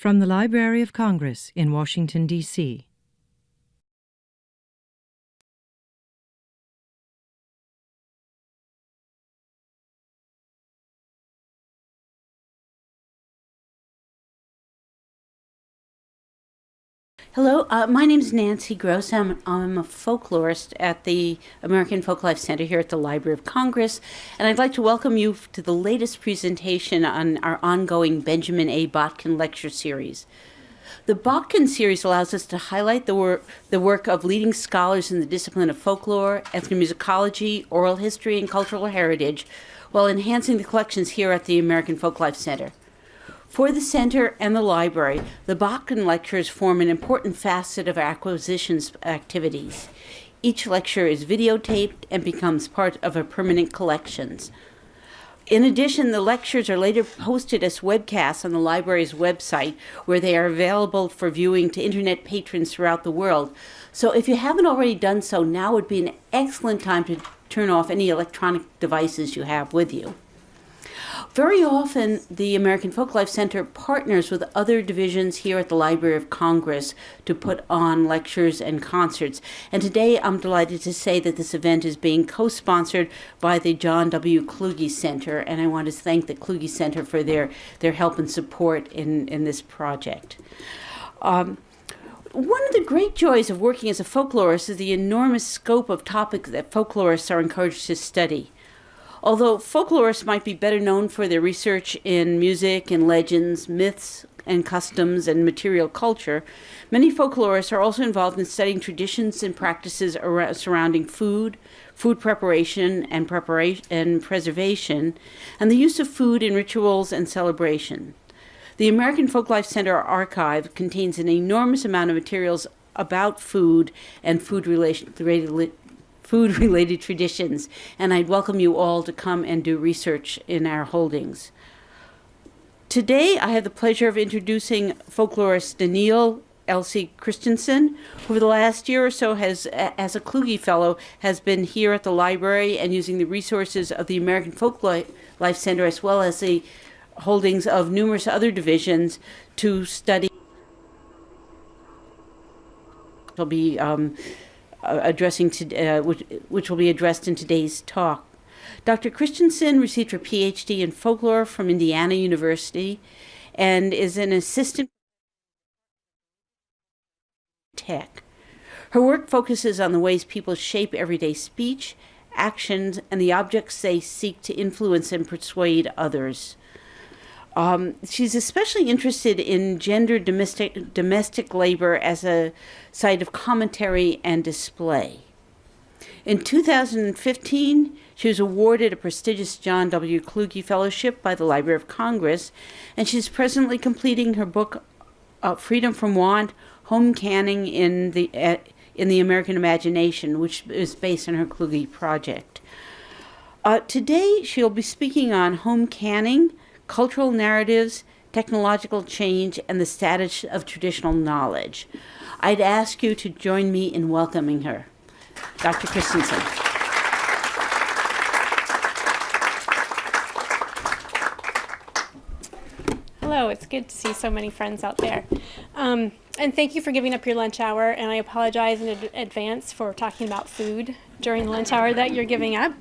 From the Library of Congress in Washington, D.C. Hello, my name is Nancy Gross. I'm a folklorist at the American Folklife Center here at the Library of Congress, and I'd like to welcome you to the latest presentation on our ongoing Benjamin A. Botkin lecture series. The Botkin series allows us to highlight the work of leading scholars in the discipline of folklore, ethnomusicology, oral history, and cultural heritage, while enhancing the collections here at the American Folklife Center. For the center and the library, the Botkin lectures form an important facet of our acquisitions activities. Each lecture is videotaped and becomes part of our permanent collections. In addition, the lectures are later posted as webcasts on the library's website, where they are available for viewing to internet patrons throughout the world. So if you haven't already done so, now would be an excellent time to turn off any electronic devices you have with you. Very often, the American Folklife Center partners with other divisions here at the Library of Congress to put on lectures and concerts. And today, I'm delighted to say that this event is being co-sponsored by the John W. Kluge Center, and I want to thank the Kluge Center for their help and support in this project. One of the great joys of working as a folklorist is the enormous scope of topics that folklorists are encouraged to study. Although folklorists might be better known for their research in music and legends, myths and customs and material culture, many folklorists are also involved in studying traditions and practices surrounding food preparation and preservation, and the use of food in rituals and celebration. The American Folklife Center archive contains an enormous amount of materials about food and food-related traditions, and I'd welcome you all to come and do research in our holdings. Today, I have the pleasure of introducing folklorist Danille Christensen, who for the last year or so has, as a Kluge Fellow, has been here at the library and using the resources of the American Folklife Center as well as the holdings of numerous other divisions to study. Will be which will be addressed in today's talk. Dr. Christensen received her PhD in folklore from Indiana University and is an assistant tech. Her work focuses on the ways people shape everyday speech, actions, and the objects they seek to influence and persuade others. She's especially interested in gender domestic labor as a site of commentary and display. In 2015, she was awarded a prestigious John W. Kluge Fellowship by the Library of Congress, and she's presently completing her book, Freedom from Want, Home Canning in the American Imagination, which is based on her Kluge project. Today, she'll be speaking on home canning, cultural narratives, technological change, and the status of traditional knowledge. I'd ask you to join me in welcoming her. Dr. Christensen. Hello, it's good to see so many friends out there. And thank you for giving up your lunch hour, and I apologize in advance for talking about food during the lunch hour that you're giving up.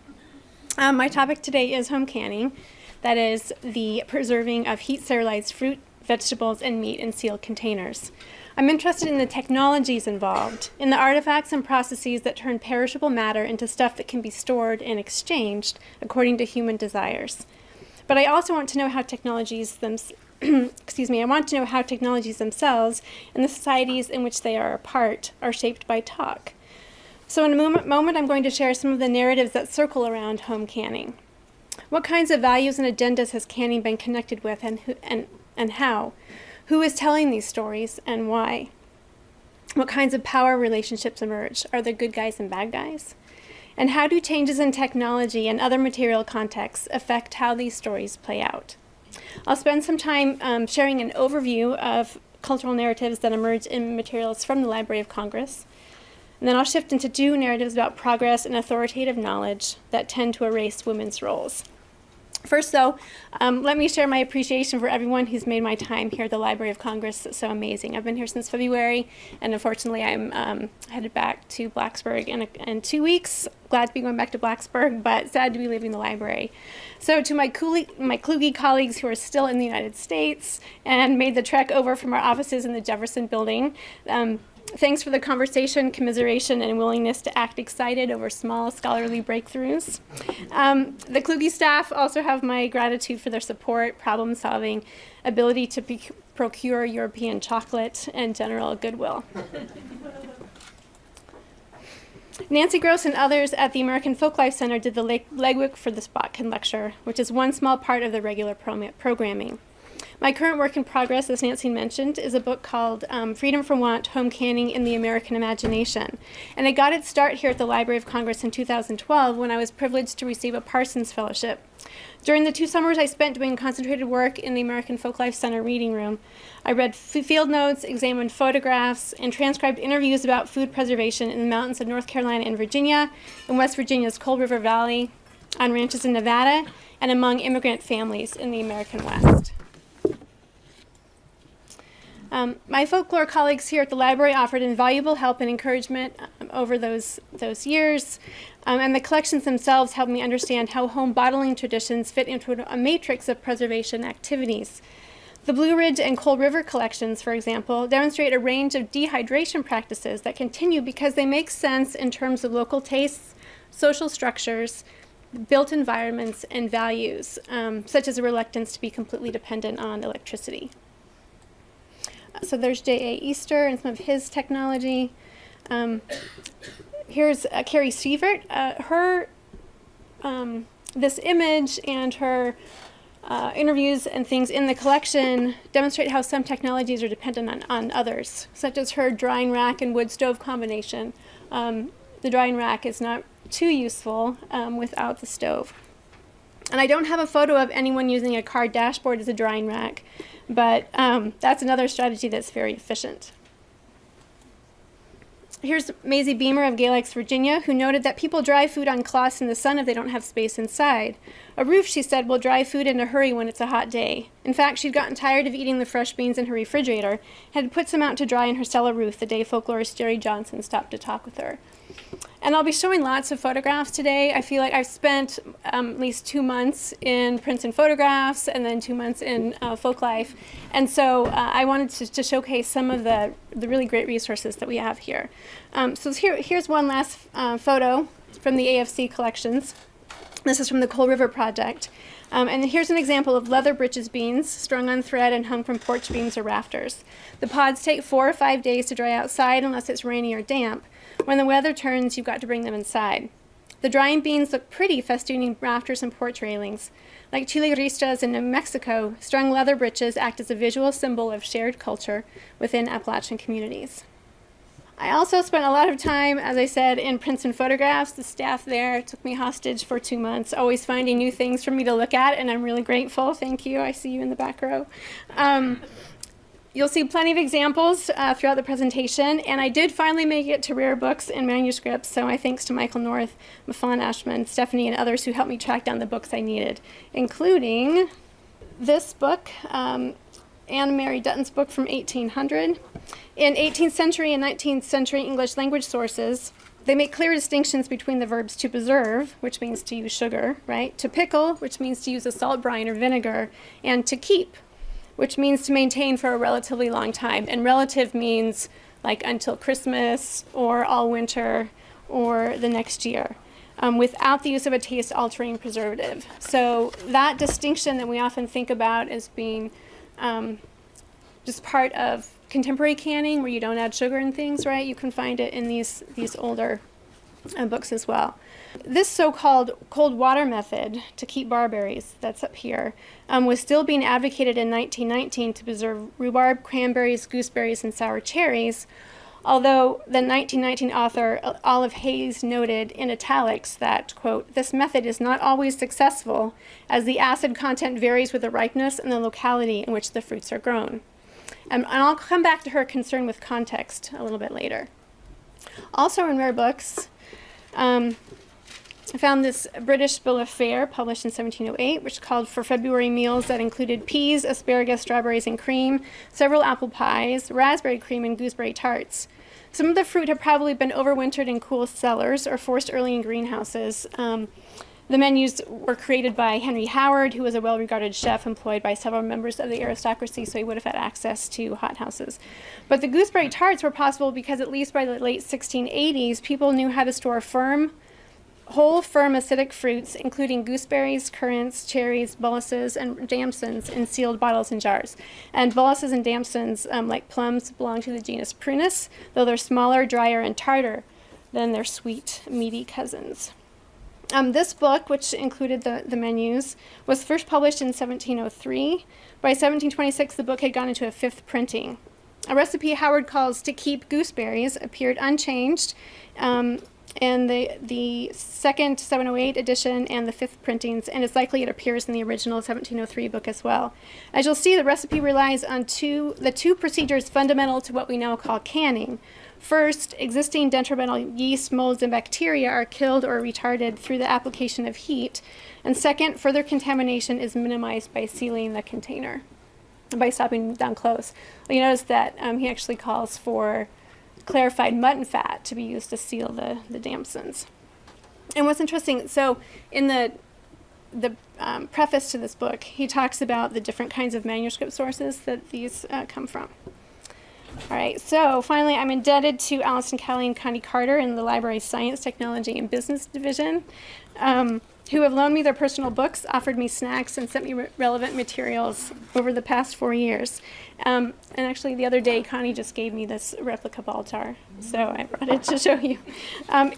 My topic today is home canning. That is the preserving of heat-sterilized fruit, vegetables, and meat in sealed containers. I'm interested in the technologies involved, in the artifacts and processes that turn perishable matter into stuff that can be stored and exchanged according to human desires. But I also want to know how technologies I want to know how technologies themselves and the societies in which they are a part are shaped by talk. So in a moment, I'm going to share some of the narratives that circle around home canning. What kinds of values and agendas has canning been connected with, and how? Who is telling these stories and why? What kinds of power relationships emerge? Are there good guys and bad guys? And how do changes in technology and other material contexts affect how these stories play out? I'll spend some time sharing an overview of cultural narratives that emerge in materials from the Library of Congress. And then I'll shift into two narratives about progress and authoritative knowledge that tend to erase women's roles. First, though, let me share my appreciation for everyone who's made my time here at the Library of Congress so amazing. I've been here since February, and unfortunately, I'm headed back to Blacksburg in 2 weeks. Glad to be going back to Blacksburg, but sad to be leaving the library. So to my Kluge colleagues who are still in the United States and made the trek over from our offices in the Jefferson Building, thanks for the conversation, commiseration, and willingness to act excited over small scholarly breakthroughs. The Kluge staff also have my gratitude for their support, problem-solving, ability to procure European chocolate, and general goodwill. Nancy Gross and others at the American Folklife Center did the legwork for this Botkin lecture, which is one small part of the regular programming. My current work in progress, as Nancy mentioned, is a book called Freedom from Want, Home Canning in the American Imagination. And it got its start here at the Library of Congress in 2012 when I was privileged to receive a Parsons Fellowship. During the 2 summers I spent doing concentrated work in the American Folklife Center reading room, I read field notes, examined photographs, and transcribed interviews about food preservation in the mountains of North Carolina and Virginia, in West Virginia's Cold River Valley, on ranches in Nevada, and among immigrant families in the American West. My folklore colleagues here at the library offered invaluable help and encouragement over those years, and the collections themselves helped me understand how home bottling traditions fit into a matrix of preservation activities. The Blue Ridge and Cold River collections, for example, demonstrate a range of dehydration practices that continue because they make sense in terms of local tastes, social structures, built environments, and values, such as a reluctance to be completely dependent on electricity. So there's J.A. Easter and some of his technology. Here's Carrie Sievert. This image and her interviews and things in the collection demonstrate how some technologies are dependent on others, such as her drying rack and wood stove combination. The drying rack is not too useful without the stove. And I don't have a photo of anyone using a car dashboard as a drying rack, but that's another strategy that's very efficient. Here's Maisie Beamer of Galax, Virginia, who noted that people dry food on cloths in the sun if they don't have space inside. A roof, she said, will dry food in a hurry when it's a hot day. In fact, she'd gotten tired of eating the fresh beans in her refrigerator, had put some out to dry in her cellar roof the day folklorist Jerry Johnson stopped to talk with her. And I'll be showing lots of photographs today. I feel like I've spent at least 2 months in prints and photographs and then 2 months in folklife. And so I wanted to showcase some of the really great resources that we have here. So here's one last photo from the AFC collections. This is from the Coal River Project. And here's an example of leather breeches beans strung on thread and hung from porch beams or rafters. The pods take 4 or 5 days to dry outside unless it's rainy or damp. When the weather turns, you've got to bring them inside. The drying beans look pretty festooning rafters and porch railings. Like chile ristas in New Mexico, strung leather breeches act as a visual symbol of shared culture within Appalachian communities. I also spent a lot of time, as I said, in prints and photographs. The staff there took me hostage for 2 months, always finding new things for me to look at, and I'm really grateful. Thank you. I see you in the back row. You'll see plenty of examples throughout the presentation, and I did finally make it to rare books and manuscripts, so my thanks to Michael North, Mafon Ashman, Stephanie, and others who helped me track down the books I needed, including this book, Anne Mary Dutton's book from 1800. In 18th century and 19th century English language sources, they make clear distinctions between the verbs to preserve, which means to use sugar, right? To pickle, which means to use a salt brine or vinegar, and to keep, which means to maintain for a relatively long time. And relative means like until Christmas or all winter or the next year, without the use of a taste-altering preservative. So that distinction that we often think about as being just part of contemporary canning, where you don't add sugar and things, right? You can find it in these older books as well. This so-called cold water method to keep barberries, that's up here, was still being advocated in 1919 to preserve rhubarb, cranberries, gooseberries, and sour cherries, although the 1919 author Olive Hayes noted in italics that, quote, this method is not always successful as the acid content varies with the ripeness and the locality in which the fruits are grown. And I'll come back to her concern with context a little bit later. Also in rare books, I found this British bill of fare published in 1708, which called for February meals that included peas, asparagus, strawberries, and cream, several apple pies, raspberry cream, and gooseberry tarts. Some of the fruit had probably been overwintered in cool cellars or forced early in greenhouses. The menus were created by Henry Howard, who was a well-regarded chef employed by several members of the aristocracy, so he would have had access to hothouses. But the gooseberry tarts were possible because at least by the late 1680s, people knew how to store whole firm acidic fruits, including gooseberries, currants, cherries, bullaces, and damsons in sealed bottles and jars. And bullaces and damsons, like plums, belong to the genus Prunus, though they're smaller, drier, and tartar than their sweet, meaty cousins. This book, which included the menus, was first published in 1703. By 1726, the book had gone into a fifth printing. A recipe Howard calls to keep gooseberries appeared unchanged, in the second 708 edition and the fifth printings, and it's likely it appears in the original 1703 book as well. As you'll see, the recipe relies on the two procedures fundamental to what we now call canning. First, existing detrimental yeast, molds, and bacteria are killed or retarded through the application of heat. And second, further contamination is minimized by sealing the container, by stopping down close. You notice that he actually calls for clarified mutton fat to be used to seal the damsons. And what's interesting, so in the preface to this book, he talks about the different kinds of manuscript sources that these come from. All right, so finally, I'm indebted to Allison Kelly and Connie Carter in the library's Science, Technology, and Business Division, who have loaned me their personal books, offered me snacks, and sent me relevant materials over the past 4 years. And actually, the other day, Connie just gave me this replica ball jar, so I brought it to show you.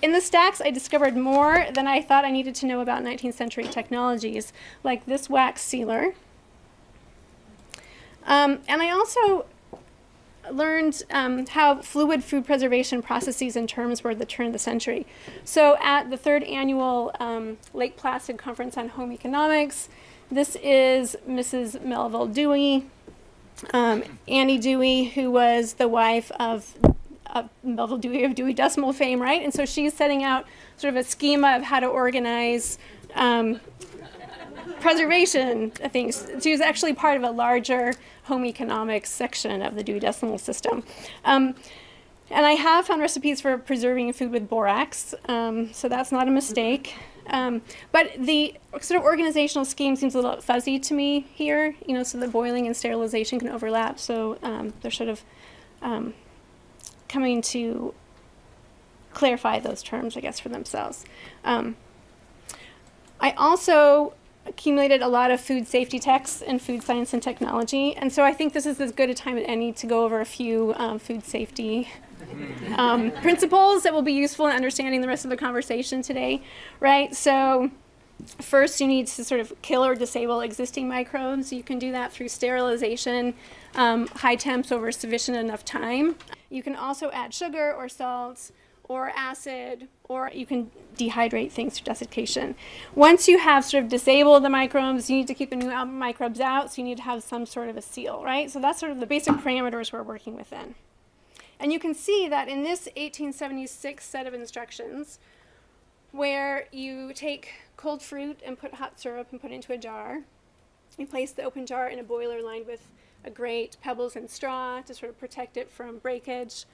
In the stacks, I discovered more than I thought I needed to know about 19th century technologies, like this wax sealer. And I also learned how fluid food preservation processes and terms were at the turn of the century. So at the third annual Lake Placid Conference on Home Economics, this is Mrs. Melville Dewey, Annie Dewey, who was the wife of Melville Dewey of Dewey Decimal fame, right? And so she's setting out sort of a schema of how to organize preservation things. She was actually part of a larger home economics section of the Dewey Decimal System. And I have found recipes for preserving food with borax, so that's not a mistake. But the sort of organizational scheme seems a little fuzzy to me here, so the boiling and sterilization can overlap, so they're sort of coming to clarify those terms, I guess, for themselves. I also accumulated a lot of food safety texts in food science and technology, and so I think this is as good a time as any to go over a few food safety principles that will be useful in understanding the rest of the conversation today, right? So first, you need to sort of kill or disable existing microbes. You can do that through sterilization, high temps over sufficient enough time. You can also add sugar or salt or acid, or you can dehydrate things through desiccation. Once you have sort of disabled the microbes, you need to keep the new microbes out, so you need to have some sort of a seal, right? So that's sort of the basic parameters we're working within. And you can see that in this 1876 set of instructions, where you take cold fruit and put hot syrup and put it into a jar, you place the open jar in a boiler lined with a grate, pebbles, and straw to sort of protect it from breakage.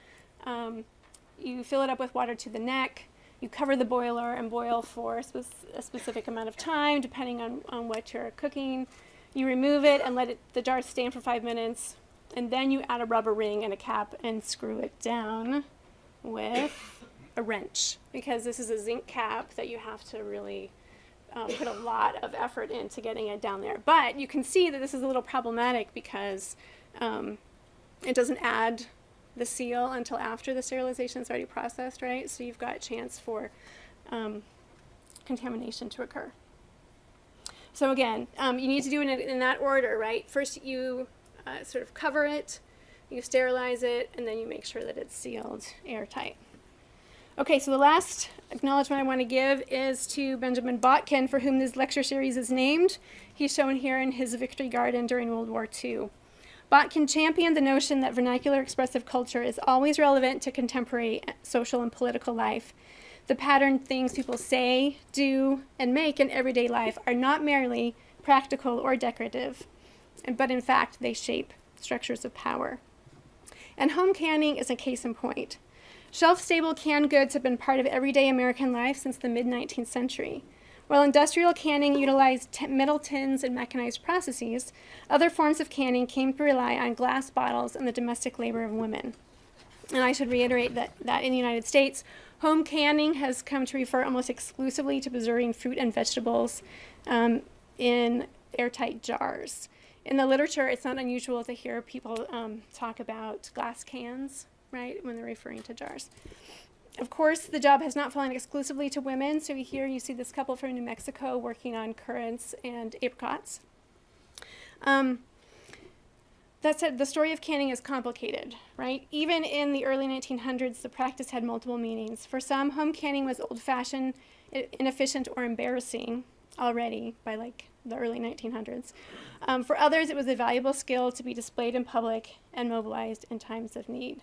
You fill it up with water to the neck. You cover the boiler and boil for a specific amount of time, depending on what you're cooking. You remove it and let the jar stand for 5 minutes, and then you add a rubber ring and a cap and screw it down with a wrench, because this is a zinc cap that you have to really put a lot of effort into getting it down there. But you can see that this is a little problematic because it doesn't add the seal until after the sterilization is already processed, right? So you've got a chance for contamination to occur. So again, you need to do it in that order, right? First you sort of cover it, you sterilize it, and then you make sure that it's sealed airtight. Okay, so the last acknowledgement I want to give is to Benjamin Botkin, for whom this lecture series is named. He's shown here in his Victory Garden during World War II. Botkin championed the notion that vernacular expressive culture is always relevant to contemporary social and political life. The patterned things people say, do, and make in everyday life are not merely practical or decorative, but in fact, they shape structures of power. And home canning is a case in point. Shelf-stable canned goods have been part of everyday American life since the mid-19th century. While industrial canning utilized metal tins and mechanized processes, other forms of canning came to rely on glass bottles and the domestic labor of women. And I should reiterate that in the United States, home canning has come to refer almost exclusively to preserving fruit and vegetables in airtight jars. In the literature, it's not unusual to hear people talk about glass cans, right, when they're referring to jars. Of course, the job has not fallen exclusively to women, so here you see this couple from New Mexico working on currants and apricots. That said, the story of canning is complicated, right? Even in the early 1900s, the practice had multiple meanings. For some, home canning was old-fashioned, inefficient, or embarrassing already by like the early 1900s. For others, it was a valuable skill to be displayed in public and mobilized in times of need.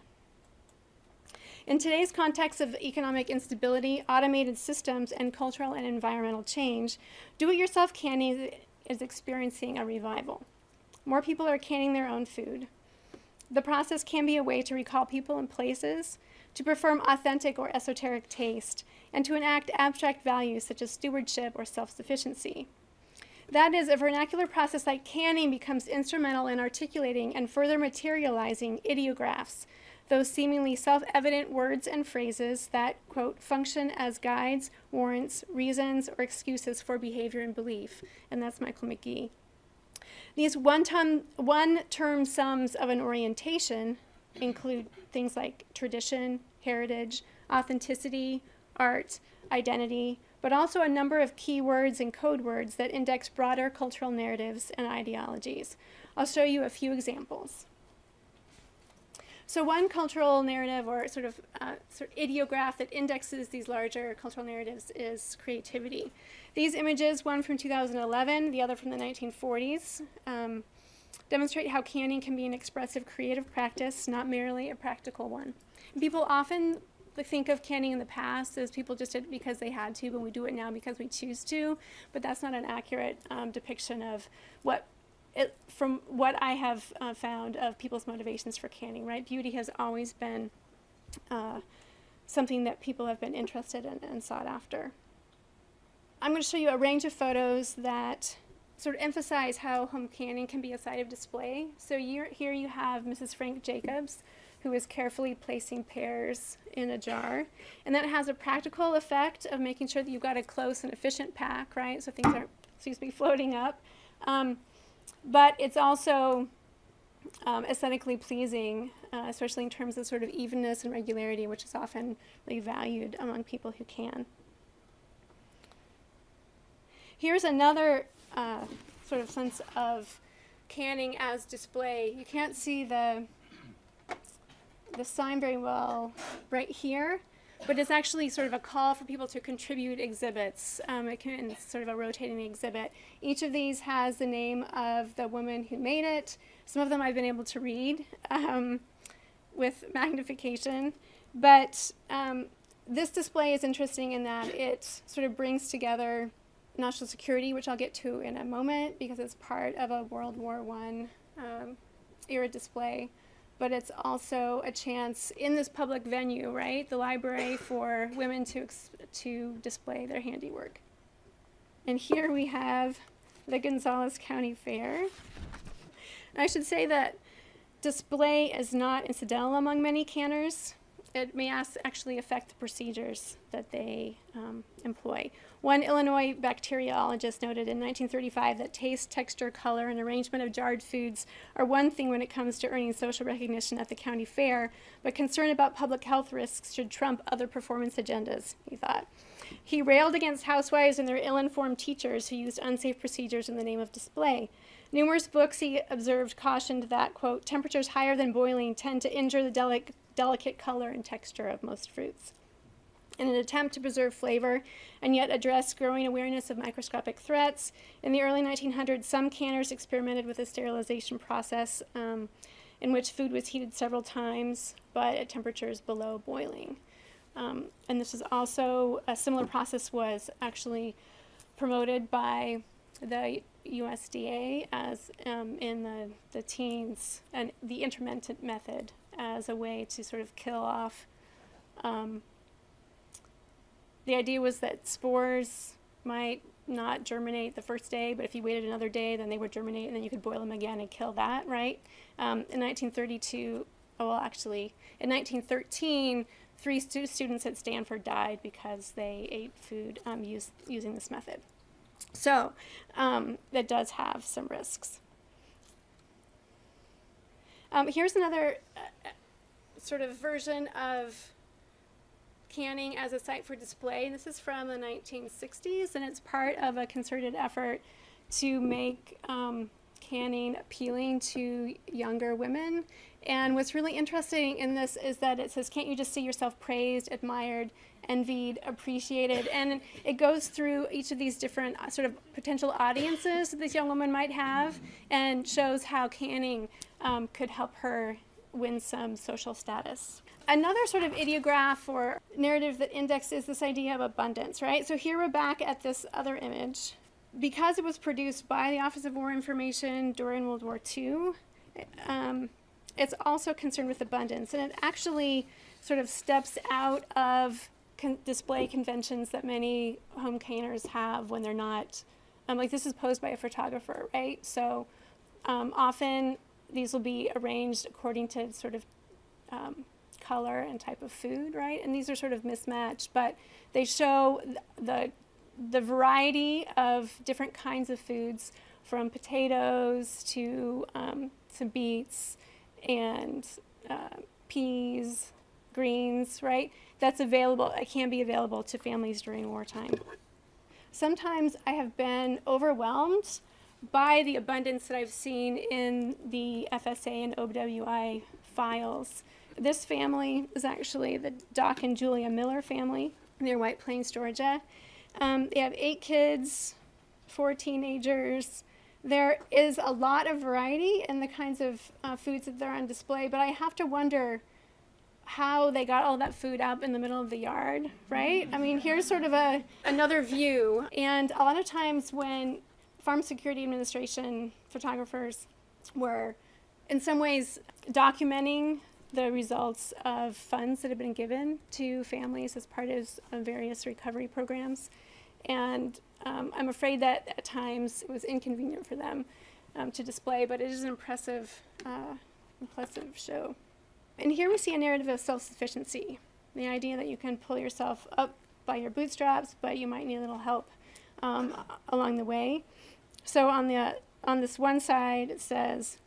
In today's context of economic instability, automated systems, and cultural and environmental change, do-it-yourself canning is experiencing a revival. More people are canning their own food. The process can be a way to recall people and places, to perform authentic or esoteric taste, and to enact abstract values such as stewardship or self-sufficiency. That is, a vernacular process like canning becomes instrumental in articulating and further materializing ideographs, those seemingly self-evident words and phrases that, quote, function as guides, warrants, reasons, or excuses for behavior and belief. And that's Michael McGee. These one-term sums of an orientation include things like tradition, heritage, authenticity, art, identity, but also a number of key words and code words that index broader cultural narratives and ideologies. I'll show you a few examples. So one cultural narrative or sort of ideograph that indexes these larger cultural narratives is creativity. These images, one from 2011, the other from the 1940s, demonstrate how canning can be an expressive creative practice, not merely a practical one. And people often think of canning in the past as people just did it because they had to, but we do it now because we choose to, but that's not an accurate depiction of from what I have found of people's motivations for canning, right? Beauty has always been something that people have been interested in and sought after. I'm going to show you a range of photos that sort of emphasize how home canning can be a site of display. So here you have Mrs. Frank Jacobs, who is carefully placing pears in a jar. And that has a practical effect of making sure that you've got a close and efficient pack, right? So things aren't, floating up. But it's also aesthetically pleasing, especially in terms of sort of evenness and regularity, which is often really valued among people who can. Here's another sort of sense of canning as display. You can't see the sign very well right here, but it's actually sort of a call for people to contribute exhibits. It's sort of a rotating exhibit. Each of these has the name of the woman who made it. Some of them I've been able to read with magnification, but this display is interesting in that it sort of brings together national security, which I'll get to in a moment because it's part of a World War I era display. But it's also a chance in this public venue, right, the library, for women to display their handiwork. And here we have the Gonzales County Fair. And I should say that display is not incidental among many canners. It may actually affect the procedures that they employ. One Illinois bacteriologist noted in 1935 that taste, texture, color, and arrangement of jarred foods are one thing when it comes to earning social recognition at the county fair, but concern about public health risks should trump other performance agendas, he thought. He railed against housewives and their ill-informed teachers who used unsafe procedures in the name of display. Numerous books, he observed, cautioned that, quote, temperatures higher than boiling tend to injure the delicate color and texture of most fruits. In an attempt to preserve flavor and yet address growing awareness of microscopic threats, in the early 1900s, some canners experimented with a sterilization process in which food was heated several times, but at temperatures below boiling. And this is also, a similar process was actually promoted by the USDA as in the teens, and the intermittent method as a way to sort of kill off. The idea was that spores might not germinate the first day, but if you waited another day, then they would germinate, and then you could boil them again and kill that, right? In 1932, in 1913, three students at Stanford died because they ate food using this method. So that does have some risks. Here's another sort of version of canning as a site for display. This is from the 1960s, and it's part of a concerted effort to make canning appealing to younger women. And what's really interesting in this is that it says, can't you just see yourself praised, admired, envied, appreciated? And it goes through each of these different sort of potential audiences that this young woman might have, and shows how canning could help her win some social status. Another sort of ideograph or narrative that indexes this idea of abundance, right? So here we're back at this other image. Because it was produced by the Office of War Information during World War II, it's also concerned with abundance, and it actually sort of steps out of display conventions that many home canners have when they're not, like this is posed by a photographer, right? So often these will be arranged according to sort of color and type of food, right? And these are sort of mismatched, but they show the variety of different kinds of foods, from potatoes to some beets and peas, greens, right? That's available, it can be available to families during wartime. Sometimes I have been overwhelmed by the abundance that I've seen in the FSA and OWI files. This family is actually the Doc and Julia Miller family. They're White Plains, Georgia. They have 8 kids, 4 teenagers. There is a lot of variety in the kinds of foods that they're on display, but I have to wonder how they got all that food up in the middle of the yard, right? I mean, here's sort of another view. And a lot of times when Farm Security Administration photographers were in some ways documenting the results of funds that have been given to families as part of various recovery programs. And I'm afraid that at times it was inconvenient for them to display, but it is an impressive show. And here we see a narrative of self-sufficiency, the idea that you can pull yourself up by your bootstraps, but you might need a little help along the way. So on this one side, it says,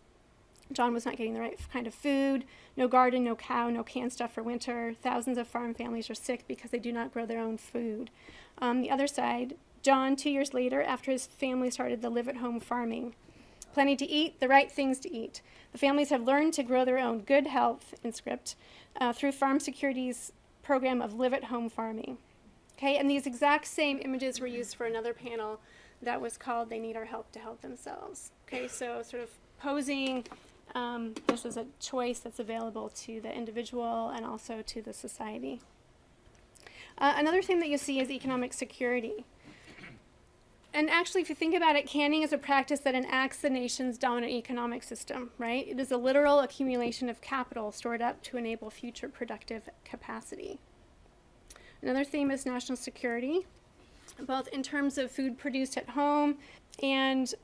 John was not getting the right kind of food, no garden, no cow, no canned stuff for winter. Thousands of farm families are sick because they do not grow their own food. On the other side, John, 2 years later, after his family started the live-at-home farming. Plenty to eat, the right things to eat. The families have learned to grow their own good health, in script, through Farm Security's program of live-at-home farming. Okay, and these exact same images were used for another panel that was called They Need Our Help to Help Themselves. Okay, so sort of posing this is a choice that's available to the individual and also to the society. Another thing that you see is economic security. And actually, if you think about it, canning is a practice that enacts the nation's dominant economic system, right? It is a literal accumulation of capital stored up to enable future productive capacity. Another theme is national security, both in terms of food produced at home and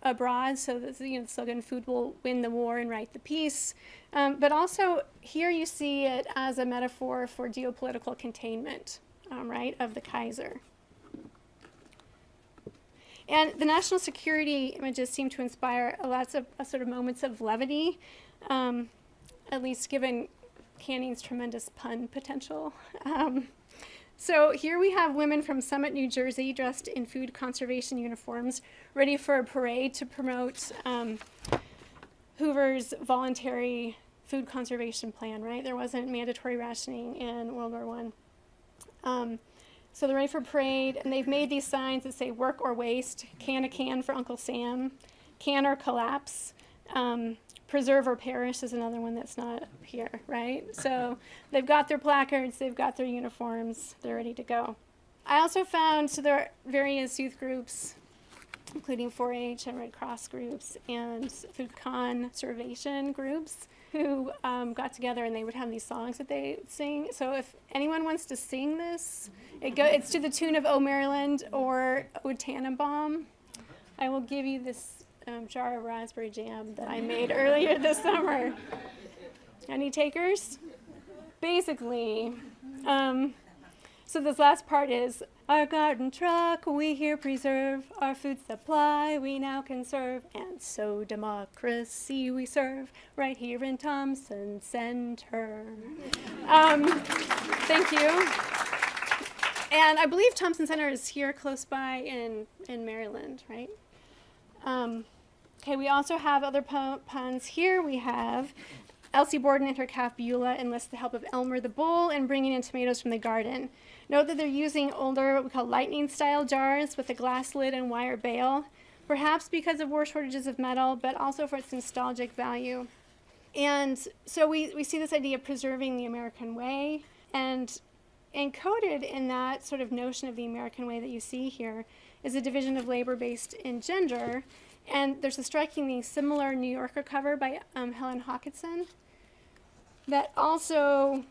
abroad, so that the slogan, food will win the war and write the peace. But also here you see it as a metaphor for geopolitical containment, right, of the Kaiser. And the national security images seem to inspire lots of sort of moments of levity, at least given canning's tremendous pun potential. So here we have women from Summit, New Jersey, dressed in food conservation uniforms, ready for a parade to promote Hoover's voluntary food conservation plan, right? There wasn't mandatory rationing in World War I. So they're ready for a parade, and they've made these signs that say work or waste, can a can for Uncle Sam, can or collapse, preserve or perish is another one that's not here, right? So they've got their placards, they've got their uniforms, they're ready to go. I also found, so there are various youth groups, including 4-H and Red Cross groups and food conservation groups who got together, and they would have these songs that they sing. So if anyone wants to sing this, it's to the tune of "O Maryland" or "O Tannenbaum." I will give you this jar of raspberry jam that I made earlier this summer. Any takers? Basically, so this last part is, our garden truck we here preserve, our food supply we now conserve, and so democracy we serve, right here in Thompson Center. Thank you. And I believe Thompson Center is here close by in Maryland, right? Okay, we also have other puns here. We have Elsie Borden and her calf Beulah enlist the help of Elmer the bull in bringing in tomatoes from the garden. Note that they're using older, what we call lightning-style jars with a glass lid and wire bail, perhaps because of war shortages of metal, but also for its nostalgic value. And so we see this idea of preserving the American way, and encoded in that sort of notion of the American way that you see here is a division of labor based in gender. And there's a strikingly similar New Yorker cover by Helen Hawkinson that also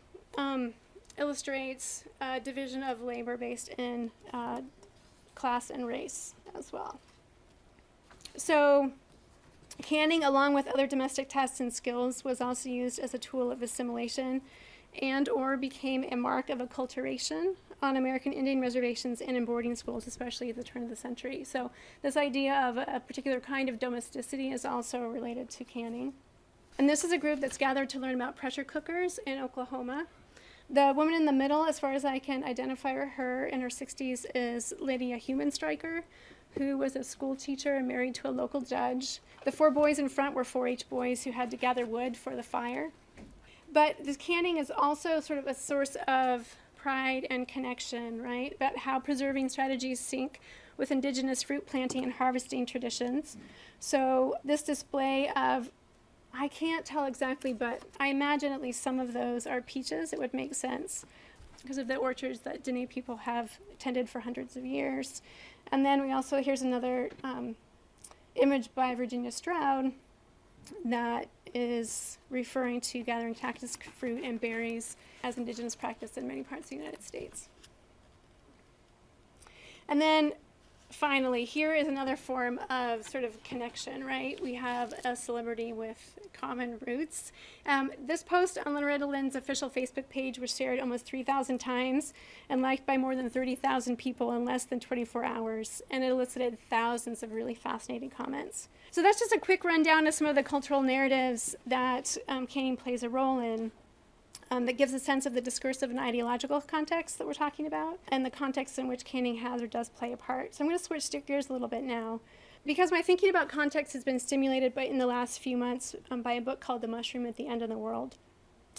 illustrates a division of labor based in class and race as well. So canning, along with other domestic tests and skills, was also used as a tool of assimilation and or became a mark of acculturation on American Indian reservations and in boarding schools, especially at the turn of the century. So this idea of a particular kind of domesticity is also related to canning. And this is a group that's gathered to learn about pressure cookers in Oklahoma. The woman in the middle, as far as I can identify her in her 60s, is Lydia Humanstriker, who was a school teacher and married to a local judge. The 4 boys in front were 4-H boys who had to gather wood for the fire. But this canning is also sort of a source of pride and connection, right? About how preserving strategies sync with indigenous fruit planting and harvesting traditions. So this display of, I can't tell exactly, but I imagine at least some of those are peaches. It would make sense because of the orchards that Dene people have tended for hundreds of years. And then we also, here's another image by Virginia Stroud that is referring to gathering cactus fruit and berries as indigenous practice in many parts of the United States. And then finally, here is another form of sort of connection, right? We have a celebrity with common roots. This post on Loretta Lynn's official Facebook page was shared almost 3,000 times and liked by more than 30,000 people in less than 24 hours, and it elicited thousands of really fascinating comments. So that's just a quick rundown of some of the cultural narratives that canning plays a role in. That gives a sense of the discursive and ideological context that we're talking about and the context in which canning has or does play a part. So I'm going to switch gears a little bit now because my thinking about context has been stimulated in the last few months by a book called The Mushroom at the End of the World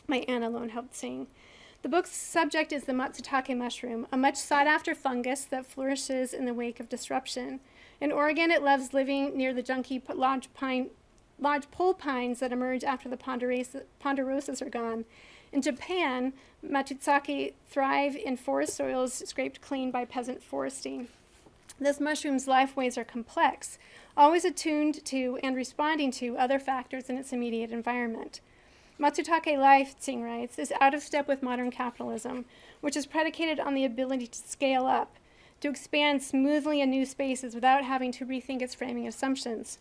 by Anna Lone helped sing. The book's subject is the matsutake mushroom, a much sought-after fungus that flourishes in the wake of disruption. In Oregon, it loves living near the junky lodge pole pines that emerge after the ponderosas are gone. In Japan, matsutake thrive in forest soils scraped clean by peasant foresting. This mushroom's lifeways are complex, always attuned to and responding to other factors in its immediate environment. Matsutake life, Tsing writes, is out of step with modern capitalism, which is predicated on the ability to scale up, to expand smoothly in new spaces without having to rethink its framing assumptions.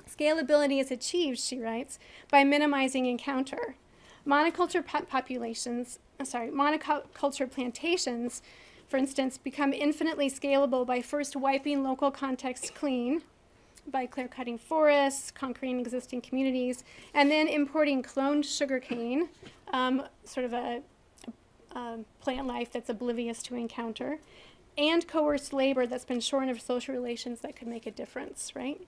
Scalability is achieved, she writes, by minimizing encounter. Monoculture plantations, for instance, become infinitely scalable by first wiping local context clean, by clear-cutting forests, conquering existing communities, and then importing cloned sugarcane, sort of a plant life that's oblivious to encounter, and coerced labor that's been shorn of social relations that could make a difference, right?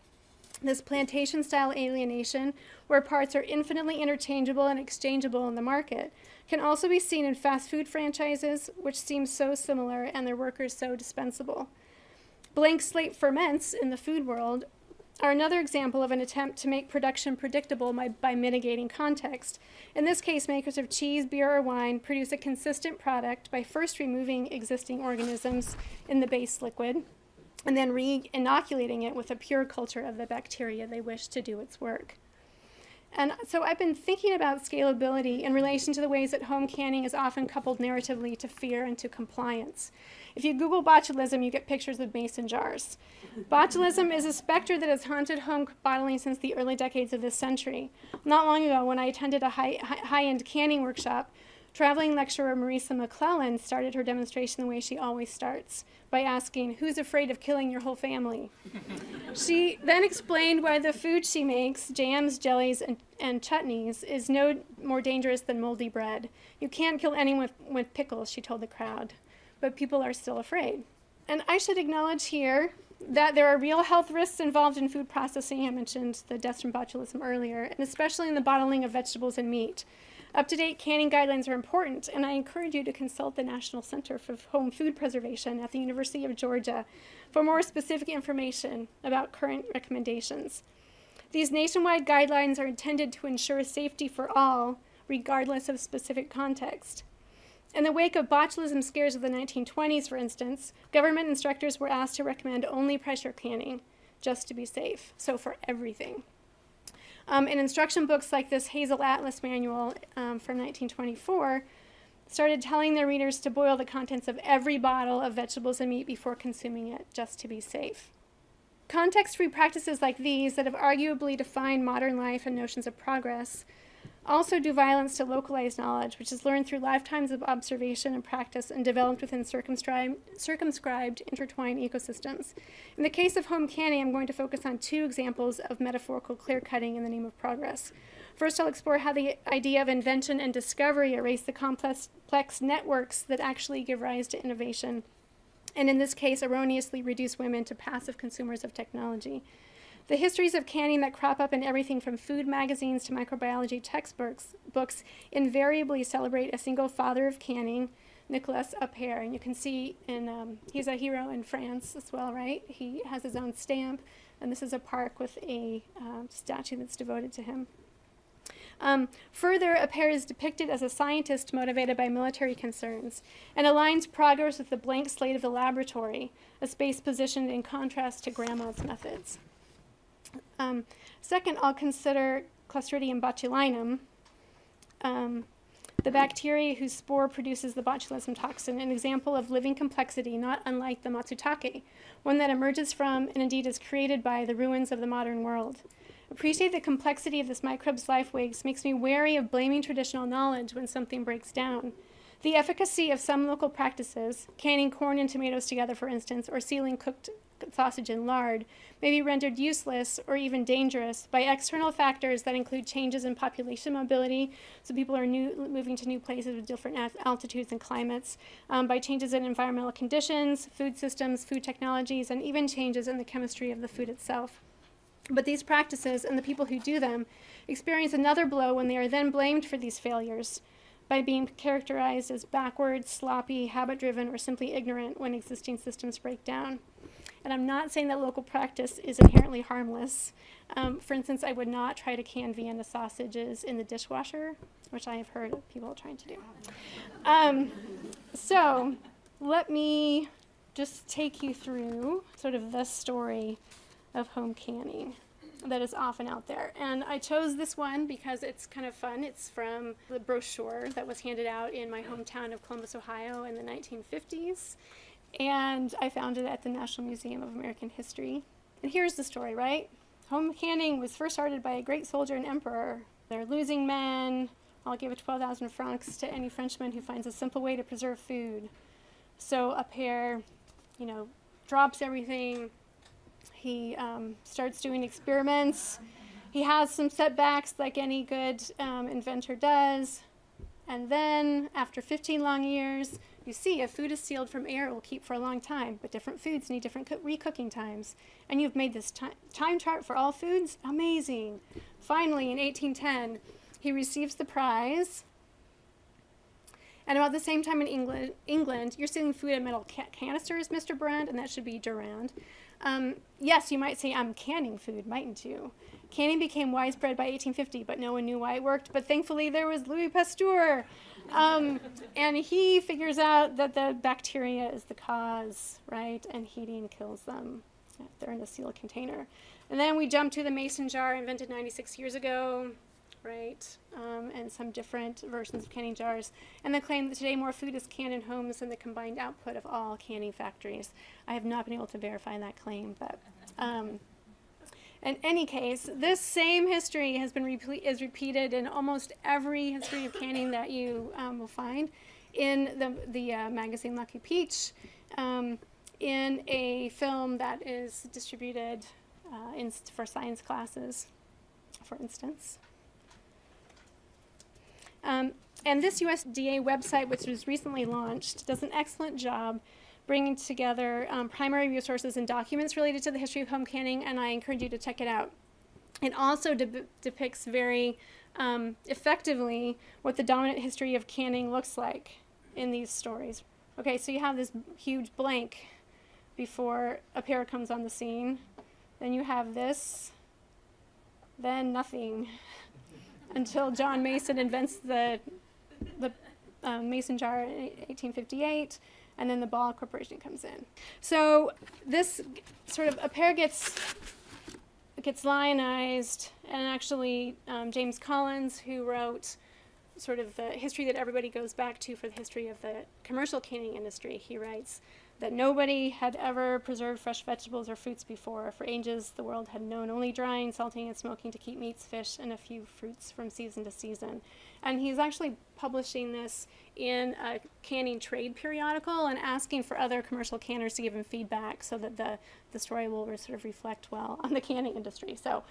This plantation-style alienation, where parts are infinitely interchangeable and exchangeable in the market, can also be seen in fast food franchises, which seem so similar and their workers so dispensable. Blank slate ferments in the food world are another example of an attempt to make production predictable by mitigating context. In this case, makers of cheese, beer, or wine produce a consistent product by first removing existing organisms in the base liquid and then re-inoculating it with a pure culture of the bacteria they wish to do its work. And so I've been thinking about scalability in relation to the ways that home canning is often coupled narratively to fear and to compliance. If you Google botulism, you get pictures of mason jars. Botulism is a specter that has haunted home bottling since the early decades of this century. Not long ago, when I attended a high-end canning workshop, traveling lecturer Marisa McClellan started her demonstration the way she always starts, by asking, "Who's afraid of killing your whole family?" She then explained why the food she makes, jams, jellies, and chutneys, is no more dangerous than moldy bread. You can't kill anyone with pickles, she told the crowd, but people are still afraid. And I should acknowledge here that there are real health risks involved in food processing. I mentioned the deaths from botulism earlier, and especially in the bottling of vegetables and meat. Up-to-date canning guidelines are important, and I encourage you to consult the National Center for Home Food Preservation at the University of Georgia for more specific information about current recommendations. These nationwide guidelines are intended to ensure safety for all, regardless of specific context. In the wake of botulism scares of the 1920s, for instance, government instructors were asked to recommend only pressure canning, just to be safe, so for everything. In instruction books like this Hazel Atlas manual from 1924 started telling their readers to boil the contents of every bottle of vegetables and meat before consuming it, just to be safe. Context-free practices like these that have arguably defined modern life and notions of progress also do violence to localized knowledge, which is learned through lifetimes of observation and practice and developed within circumscribed, intertwined ecosystems. In the case of home canning, I'm going to focus on two examples of metaphorical clear-cutting in the name of progress. First, I'll explore how the idea of invention and discovery erase the complex networks that actually give rise to innovation, and in this case, erroneously reduce women to passive consumers of technology. The histories of canning that crop up in everything from food magazines to microbiology textbooks invariably celebrate a single father of canning, Nicolas Appert. And you can see he's a hero in France as well, right? He has his own stamp, and this is a park with a statue that's devoted to him. Further, Appert is depicted as a scientist motivated by military concerns and aligns progress with the blank slate of the laboratory, a space positioned in contrast to grandma's methods. Second, I'll consider Clostridium botulinum, the bacteria whose spore produces the botulism toxin, an example of living complexity not unlike the matsutake, one that emerges from and indeed is created by the ruins of the modern world. Appreciate the complexity of this microbe's life waves makes me wary of blaming traditional knowledge when something breaks down. The efficacy of some local practices, canning corn and tomatoes together, for instance, or sealing cooked sausage in lard, may be rendered useless or even dangerous by external factors that include changes in population mobility, so people are moving to new places with different altitudes and climates, by changes in environmental conditions, food systems, food technologies, and even changes in the chemistry of the food itself. But these practices and the people who do them experience another blow when they are then blamed for these failures by being characterized as backward, sloppy, habit-driven, or simply ignorant when existing systems break down. And I'm not saying that local practice is inherently harmless. For instance, I would not try to can Vienna sausages in the dishwasher, which I have heard of people trying to do. So let me just take you through sort of the story of home canning that is often out there. And I chose this one because it's kind of fun. It's from the brochure that was handed out in my hometown of Columbus, Ohio in the 1950s. And I found it at the National Museum of American History. And here's the story, right? Home canning was first started by a great soldier and emperor. They're losing men. I'll give 12,000 francs to any Frenchman who finds a simple way to preserve food. So Appert, drops everything. He starts doing experiments. He has some setbacks like any good inventor does. And then, after 15 long years, you see if food is sealed from air, it will keep for a long time. But different foods need different recooking times. And you've made this time chart for all foods? Amazing. Finally, in 1810, he receives the prize. And about the same time in England, you're sealing food in metal canisters, Mr. Brand, and that should be Durand. Yes, you might say I'm canning food, mightn't you? Canning became widespread by 1850, but no one knew why it worked. But thankfully, there was Louis Pasteur. And he figures out that the bacteria is the cause, right? And heating kills them if they're in a sealed container. And then we jump to the mason jar, invented 96 years ago, right? And some different versions of canning jars. And the claim that today more food is canned in homes than the combined output of all canning factories. I have not been able to verify that claim, but in any case, this same history has been is repeated in almost every history of canning that you will find in the magazine Lucky Peach, in a film that is distributed for science classes, for instance. And this USDA website, which was recently launched, does an excellent job bringing together primary resources and documents related to the history of home canning, and I encourage you to check it out. It also depicts very effectively what the dominant history of canning looks like in these stories. Okay, so you have this huge blank before a pair comes on the scene. Then you have this, then nothing, until John Mason invents the mason jar in 1858, and then the Ball Corporation comes in. So this sort of a pair gets lionized, and actually James Collins, who wrote sort of the history that everybody goes back to for the history of the commercial canning industry, he writes that nobody had ever preserved fresh vegetables or fruits before. For ages, the world had known only drying, salting, and smoking to keep meats, fish, and a few fruits from season to season. And he's actually publishing this in a canning trade periodical and asking for other commercial canners to give him feedback so that the story will sort of reflect well on the canning industry. So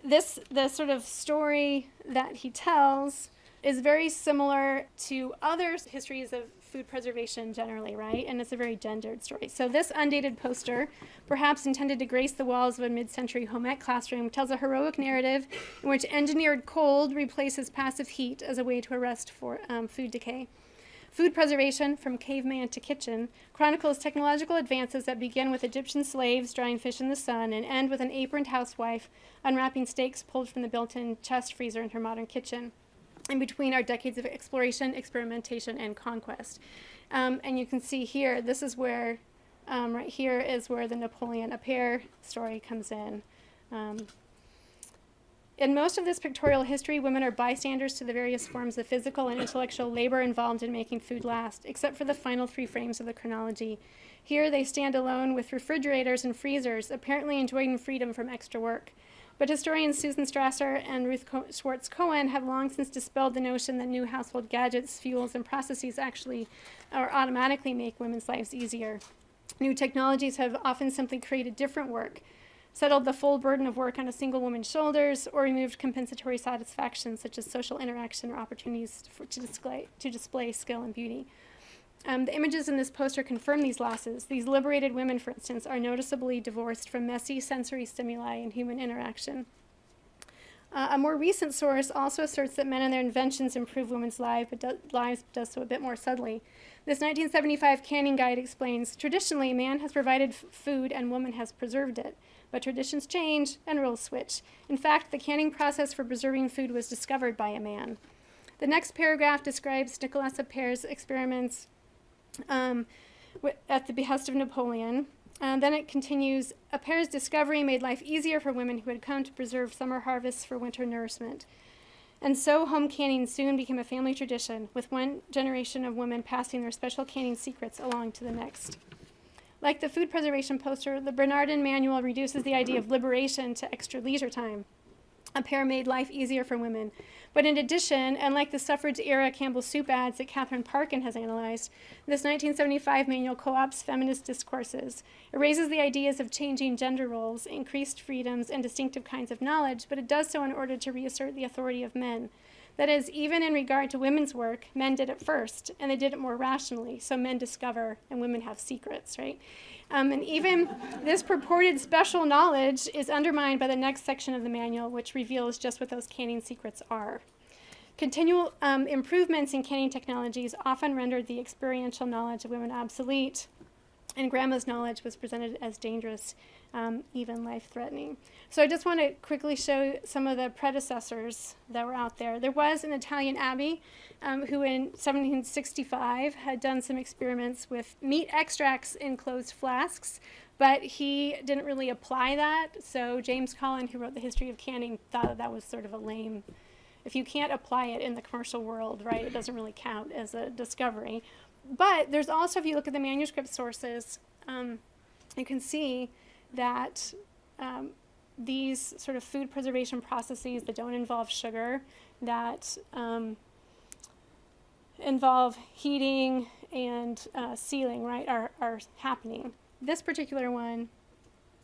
the sort of story that he tells is very similar to other histories of food preservation generally, right? And it's a very gendered story. So this undated poster, perhaps intended to grace the walls of a mid-century home ec classroom, tells a heroic narrative in which engineered cold replaces passive heat as a way to arrest food decay. Food preservation, from caveman to kitchen, chronicles technological advances that begin with Egyptian slaves drying fish in the sun and end with an aproned housewife unwrapping steaks pulled from the built-in chest freezer in her modern kitchen. In between are decades of exploration, experimentation, and conquest. And you can see here, this is where, right here is where the Napoleon Appert story comes in. In most of this pictorial history, women are bystanders to the various forms of physical and intellectual labor involved in making food last, except for the final three frames of the chronology. Here they stand alone with refrigerators and freezers, apparently enjoying freedom from extra work. But historians Susan Strasser and Ruth Schwartz-Cohen have long since dispelled the notion that new household gadgets, fuels, and processes actually or automatically make women's lives easier. New technologies have often simply created different work, settled the full burden of work on a single woman's shoulders, or removed compensatory satisfactions such as social interaction or opportunities to display skill and beauty. The images in this poster confirm these losses. These liberated women, for instance, are noticeably divorced from messy sensory stimuli and human interaction. A more recent source also asserts that men and their inventions improve women's lives, but does so a bit more subtly. This 1975 canning guide explains, traditionally, man has provided food and woman has preserved it. But traditions change and rules switch. In fact, the canning process for preserving food was discovered by a man. The next paragraph describes Nicolas Appert's experiments at the behest of Napoleon. Then it continues, Appert's discovery made life easier for women who had come to preserve summer harvests for winter nourishment. And so home canning soon became a family tradition, with one generation of women passing their special canning secrets along to the next. Like the food preservation poster, the Bernardin Manual reduces the idea of liberation to extra leisure time. Appert made life easier for women. But in addition, and like the suffrage-era Campbell Soup ads that Catherine Parkin has analyzed, this 1975 manual co-opts feminist discourses. It raises the ideas of changing gender roles, increased freedoms, and distinctive kinds of knowledge, but it does so in order to reassert the authority of men. That is, even in regard to women's work, men did it first, and they did it more rationally, so men discover and women have secrets, right? And even this purported special knowledge is undermined by the next section of the manual, which reveals just what those canning secrets are. Continual improvements in canning technologies often rendered the experiential knowledge of women obsolete, And grandma's knowledge was presented as dangerous, even life-threatening. So I just want to quickly show some of the predecessors that were out there. There was an Italian abbé who in 1765 had done some experiments with meat extracts in closed flasks, but he didn't really apply that. So James Collin, who wrote the history of canning, thought that was sort of a lame, if you can't apply it in the commercial world, right, it doesn't really count as a discovery. But there's also, if you look at the manuscript sources, you can see that these sort of food preservation processes that don't involve sugar, that involve heating and sealing, right, are happening. This particular one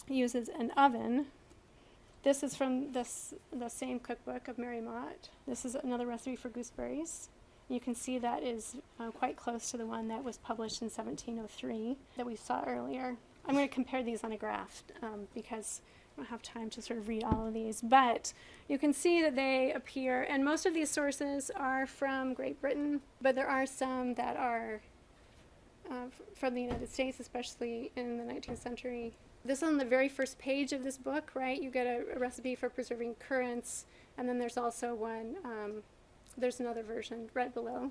uses an oven. This is from the same cookbook of Mary Mott. This is another recipe for gooseberries. You can see that is quite close to the one that was published in 1703 that we saw earlier. I'm going to compare these on a graph because I don't have time to sort of read all of these. But you can see that they appear, and most of these sources are from Great Britain, but there are some that are from the United States, especially in the 19th century. This is on the very first page of this book, right? You get a recipe for preserving currants, and then there's also one, there's another version right below.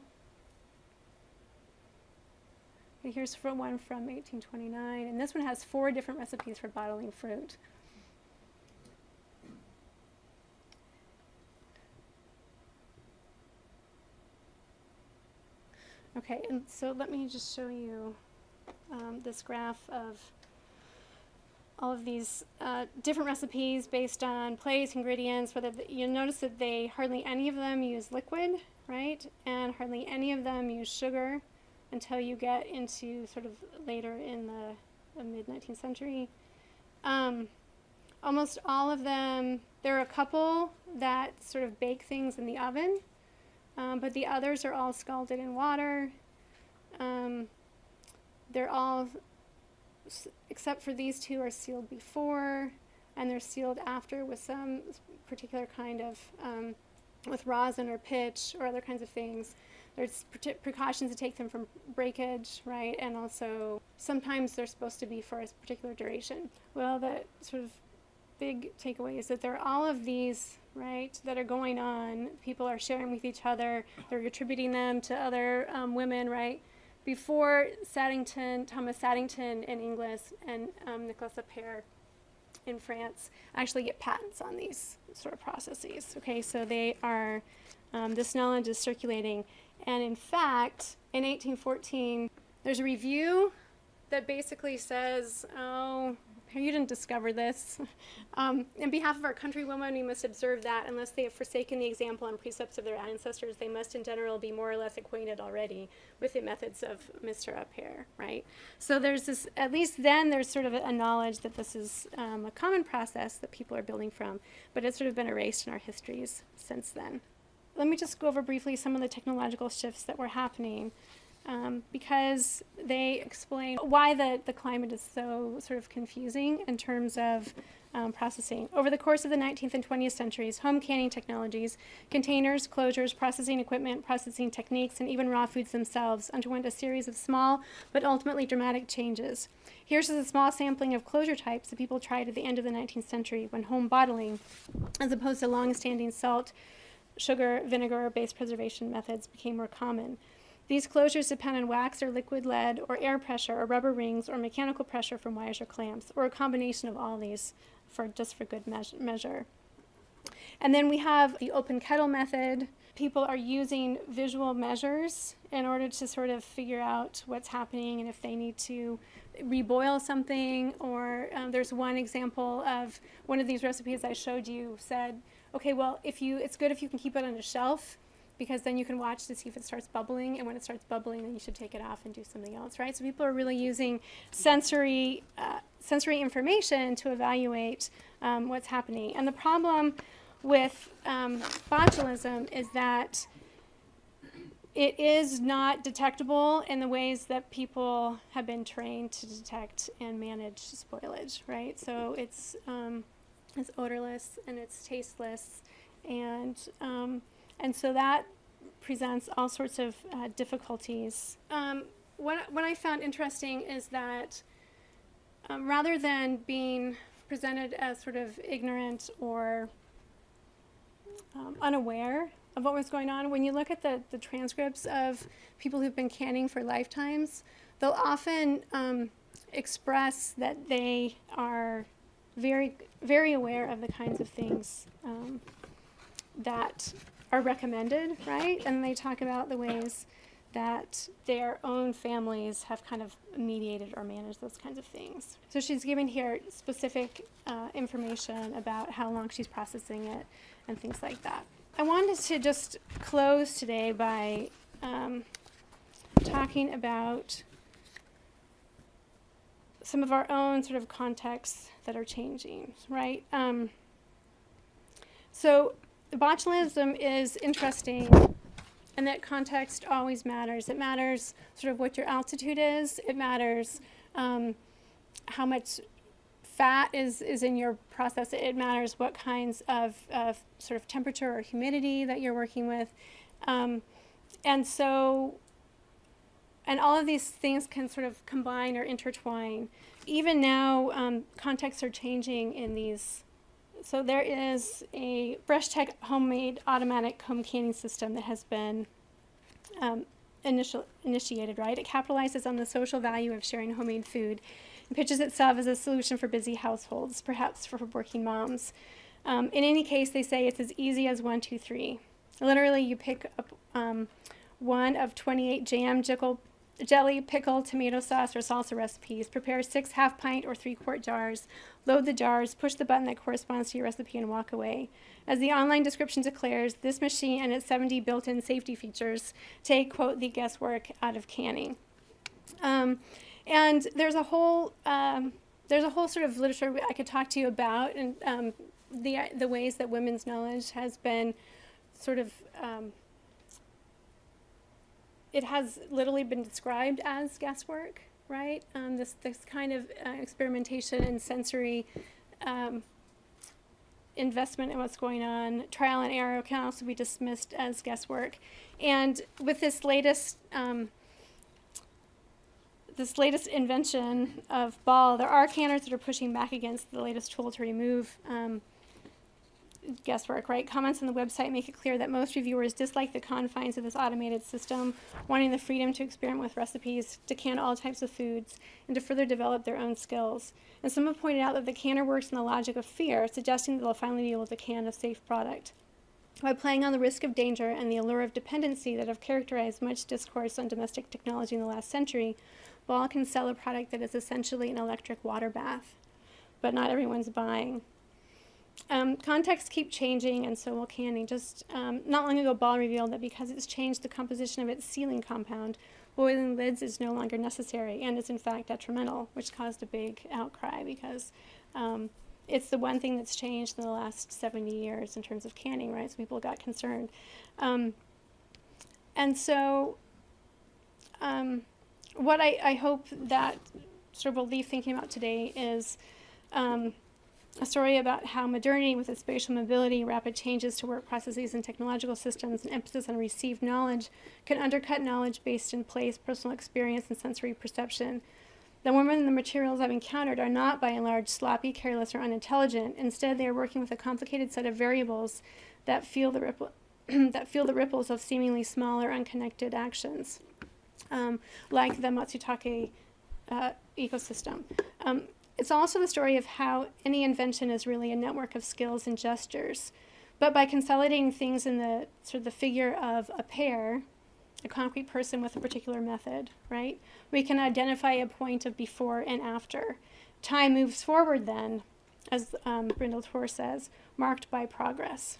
And here's one from 1829, and this one has 4 different recipes for bottling fruit. Okay, and so let me just show you this graph of all of these different recipes based on place, ingredients. You'll notice that hardly any of them use liquid, right? And hardly any of them use sugar until you get into sort of later in the mid-19th century. Almost all of them, there are a couple that sort of bake things in the oven, but the others are all scalded in water. They're all, except for these 2, are sealed before, and they're sealed after with some particular kind of, with rosin or pitch or other kinds of things. There's precautions to take them from breakage, right? And also sometimes they're supposed to be for a particular duration. Well, the sort of big takeaway is that there are all of these, right, that are going on. People are sharing with each other. They're attributing them to other women, right? Before Thomas Saddington in England and Nicolas Appert in France actually get patents on these sort of processes. Okay, so they are, this knowledge is circulating. And in fact, in 1814, there's a review that basically says, oh, you didn't discover this. On behalf of our countrywomen, we must observe that unless they have forsaken the example and precepts of their ancestors, they must in general be more or less acquainted already with the methods of Mr. Appert, right? So there's this, at least then there's sort of a knowledge that this is a common process that people are building from, but it's sort of been erased in our histories since then. Let me just go over briefly some of the technological shifts that were happening. Because they explain why the climate is so sort of confusing in terms of processing. Over the course of the 19th and 20th centuries, home canning technologies, containers, closures, processing equipment, processing techniques, and even raw foods themselves underwent a series of small but ultimately dramatic changes. Here's a small sampling of closure types that people tried at the end of the 19th century when home bottling, as opposed to long-standing salt, sugar, vinegar-based preservation methods became more common. These closures depend on wax or liquid lead or air pressure or rubber rings or mechanical pressure from wires or clamps, or a combination of all these for good measure. And then we have the open kettle method. People are using visual measures in order to sort of figure out what's happening and if they need to reboil something. Or there's one example of one of these recipes I showed you said, okay, well, it's good if you can keep it on a shelf, because then you can watch to see if it starts bubbling, and when it starts bubbling, then you should take it off and do something else, right? So people are really using sensory information to evaluate what's happening. And the problem with botulism is that it is not detectable in the ways that people have been trained to detect and manage spoilage, right? So it's odorless and it's tasteless, and so that presents all sorts of difficulties. What I found interesting is that rather than being presented as sort of ignorant or unaware of what was going on, when you look at the transcripts of people who've been canning for lifetimes, they'll often express that they are very, very aware of the kinds of things that are recommended, right? And they talk about the ways that their own families have kind of mediated or managed those kinds of things. So she's giving here specific information about how long she's processing it and things like that. I wanted to just close today by talking about some of our own sort of contexts that are changing, right? So botulism is interesting, and that context always matters. It matters sort of what your altitude is. It matters how much fat is in your process. It matters what kinds of sort of temperature or humidity that you're working with. And all of these things can sort of combine or intertwine. Even now, contexts are changing in these. So there is a Fresh-Tech homemade automatic comb canning system that has been initiated, right? It capitalizes on the social value of sharing homemade food and pitches itself as a solution for busy households, perhaps for working moms. In any case, they say it's as easy as 1, 2, 3. Literally, you pick up one of 28 jam, jelly, pickle, tomato sauce, or salsa recipes. Prepare 6 half-pint or 3-quart jars. Load the jars, push the button that corresponds to your recipe, and walk away. As the online description declares, this machine and its 70 built-in safety features take, quote, the guesswork out of canning. And there's a whole sort of literature I could talk to you about, and the ways that women's knowledge has been sort of it has literally been described as guesswork, right? This kind of experimentation and sensory investment in what's going on, trial and error, can also be dismissed as guesswork. And with this latest invention of Ball, there are canners that are pushing back against the latest tool to remove guesswork, right? Comments on the website make it clear that most reviewers dislike the confines of this automated system, wanting the freedom to experiment with recipes, to can all types of foods, and to further develop their own skills. And some have pointed out that the canner works in the logic of fear, suggesting that they'll finally be able to can a safe product. By playing on the risk of danger and the allure of dependency that have characterized much discourse on domestic technology in the last century, Ball can sell a product that is essentially an electric water bath, but not everyone's buying. Contexts keep changing, and so will canning. Just not long ago, Ball revealed that because it's changed the composition of its sealing compound, boiling lids is no longer necessary and is in fact detrimental, which caused a big outcry because it's the one thing that's changed in the last 70 years in terms of canning, right? So people got concerned. And so what I hope that sort of will leave thinking about today is a story about how modernity, with its spatial mobility, rapid changes to work processes and technological systems, and emphasis on received knowledge, can undercut knowledge based in place, personal experience, and sensory perception. The women and the materials I've encountered are not, by and large, sloppy, careless, or unintelligent. Instead, they are working with a complicated set of variables that feel the ripples of seemingly small or unconnected actions, like the Matsutake ecosystem. It's also the story of how any invention is really a network of skills and gestures. But by consolidating things in the sort of the figure of a pair, a concrete person with a particular method, right, we can identify a point of before and after. Time moves forward then, as Brindle Tor says, marked by progress.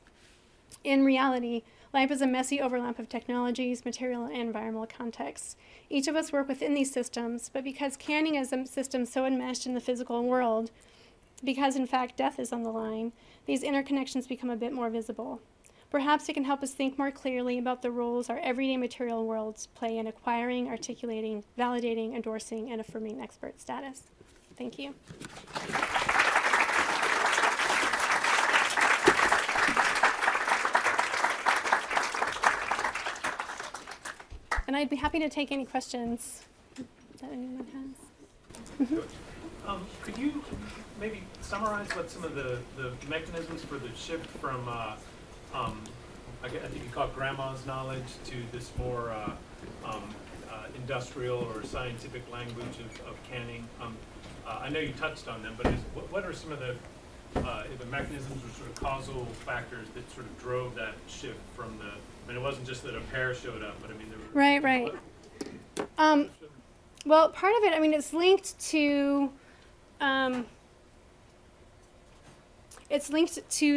In reality, life is a messy overlap of technologies, material, and environmental contexts. Each of us work within these systems, but because canning is a system so enmeshed in the physical world, because in fact death is on the line, these interconnections become a bit more visible. Perhaps it can help us think more clearly about the roles our everyday material worlds play in acquiring, articulating, validating, endorsing, and affirming expert status. Thank you. And I'd be happy to take any questions that anyone has. Could you maybe summarize what some of the mechanisms for the shift from, I think you call it grandma's knowledge, to this more industrial or scientific language of canning? I know you touched on them, but what are some of the mechanisms or sort of causal factors that sort of drove that shift from the, I mean, it wasn't just that a pair showed up, but I mean, there were... Right. Well, part of it, I mean, it's linked to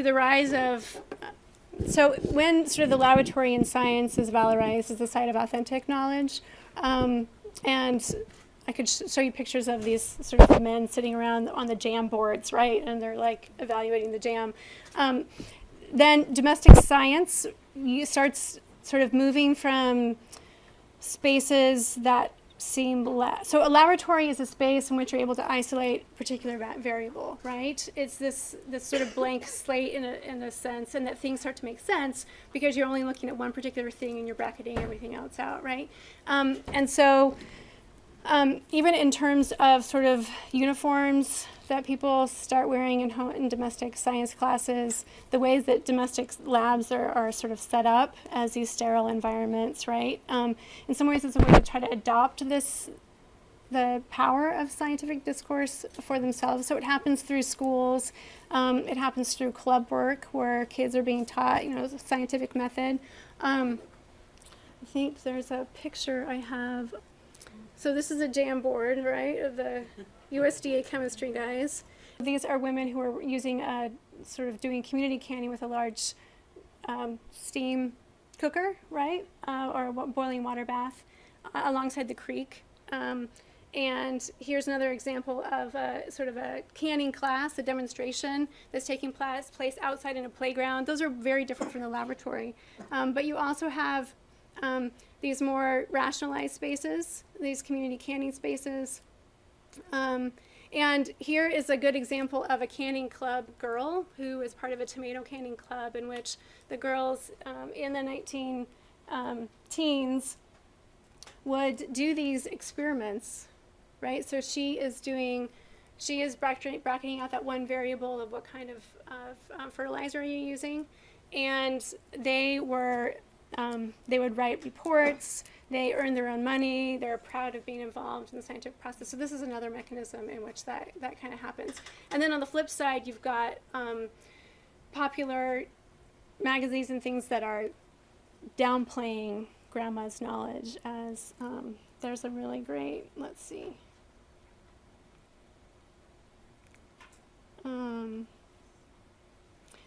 the rise of, so when sort of the laboratory in science is valorized as the site of authentic knowledge, and I could show you pictures of these sort of men sitting around on the jam boards, right? And they're like evaluating the jam. Then domestic science starts sort of moving from spaces that seem less. So a laboratory is a space in which you're able to isolate a particular variable, right? It's this sort of blank slate in a sense, and that things start to make sense because you're only looking at one particular thing and you're bracketing everything else out, right? And so even in terms of sort of uniforms that people start wearing in domestic science classes, the ways that domestic labs are sort of set up as these sterile environments, right? In some ways it's a way to try to adopt the power of scientific discourse for themselves. So it happens through schools, it happens through club work where kids are being taught, the scientific method. I think there's a picture I have. So this is a jam board, right, of the USDA chemistry guys. These are women who are using sort of doing community canning with a large steam cooker, right, or a boiling water bath alongside the creek. And here's another example of sort of a canning class, a demonstration that's taking place outside in a playground. Those are very different from the laboratory. But you also have these more rationalized spaces, these community canning spaces. And here is a good example of a canning club girl who is part of a tomato canning club in which the girls in the 19 teens would do these experiments, right? So she is bracketing out that one variable of what kind of fertilizer are you using, and they would write reports. They earn their own money. They're proud of being involved in the scientific process. So this is another mechanism in which that kind of happens. And then on the flip side, you've got popular magazines and things that are downplaying grandma's knowledge as, there's a really great, let's see.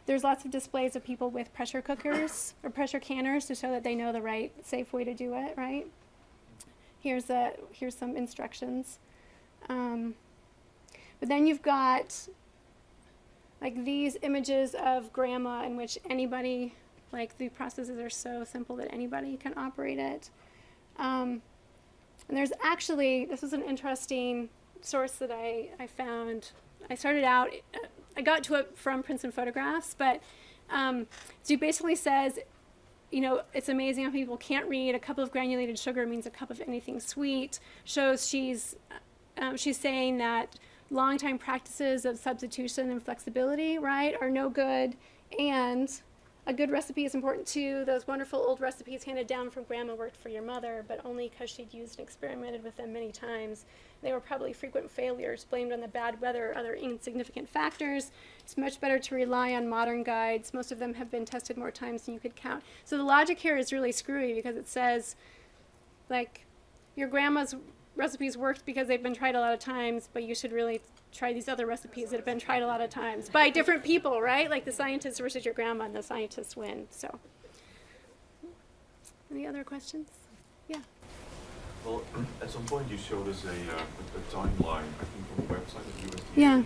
There's lots of displays of people with pressure cookers or pressure canners to show that they know the right, safe way to do it, right? Here's some instructions. But then you've got like these images of grandma in which anybody, like the processes are so simple that anybody can operate it. And there's actually, this is an interesting source that I found. I started out, I got to it from Princeton Photographs, but so it basically says, it's amazing how people can't read. A cup of granulated sugar means a cup of anything sweet. Shows she's saying that long-time practices of substitution and flexibility, right, are no good, and a good recipe is important too. Those wonderful old recipes handed down from grandma worked for your mother, but only because she'd used and experimented with them many times. They were probably frequent failures, blamed on the bad weather or other insignificant factors. It's much better to rely on modern guides. Most of them have been tested more times than you could count. So the logic here is really screwy because it says, like, your grandma's recipes worked because they've been tried a lot of times, but you should really try these other recipes that have been tried a lot of times by different people, right? Like the scientists versus your grandma, and the scientists win. So, any other questions? Yeah. Well, at some point you showed us a timeline, I think on the website of USDA, Yeah.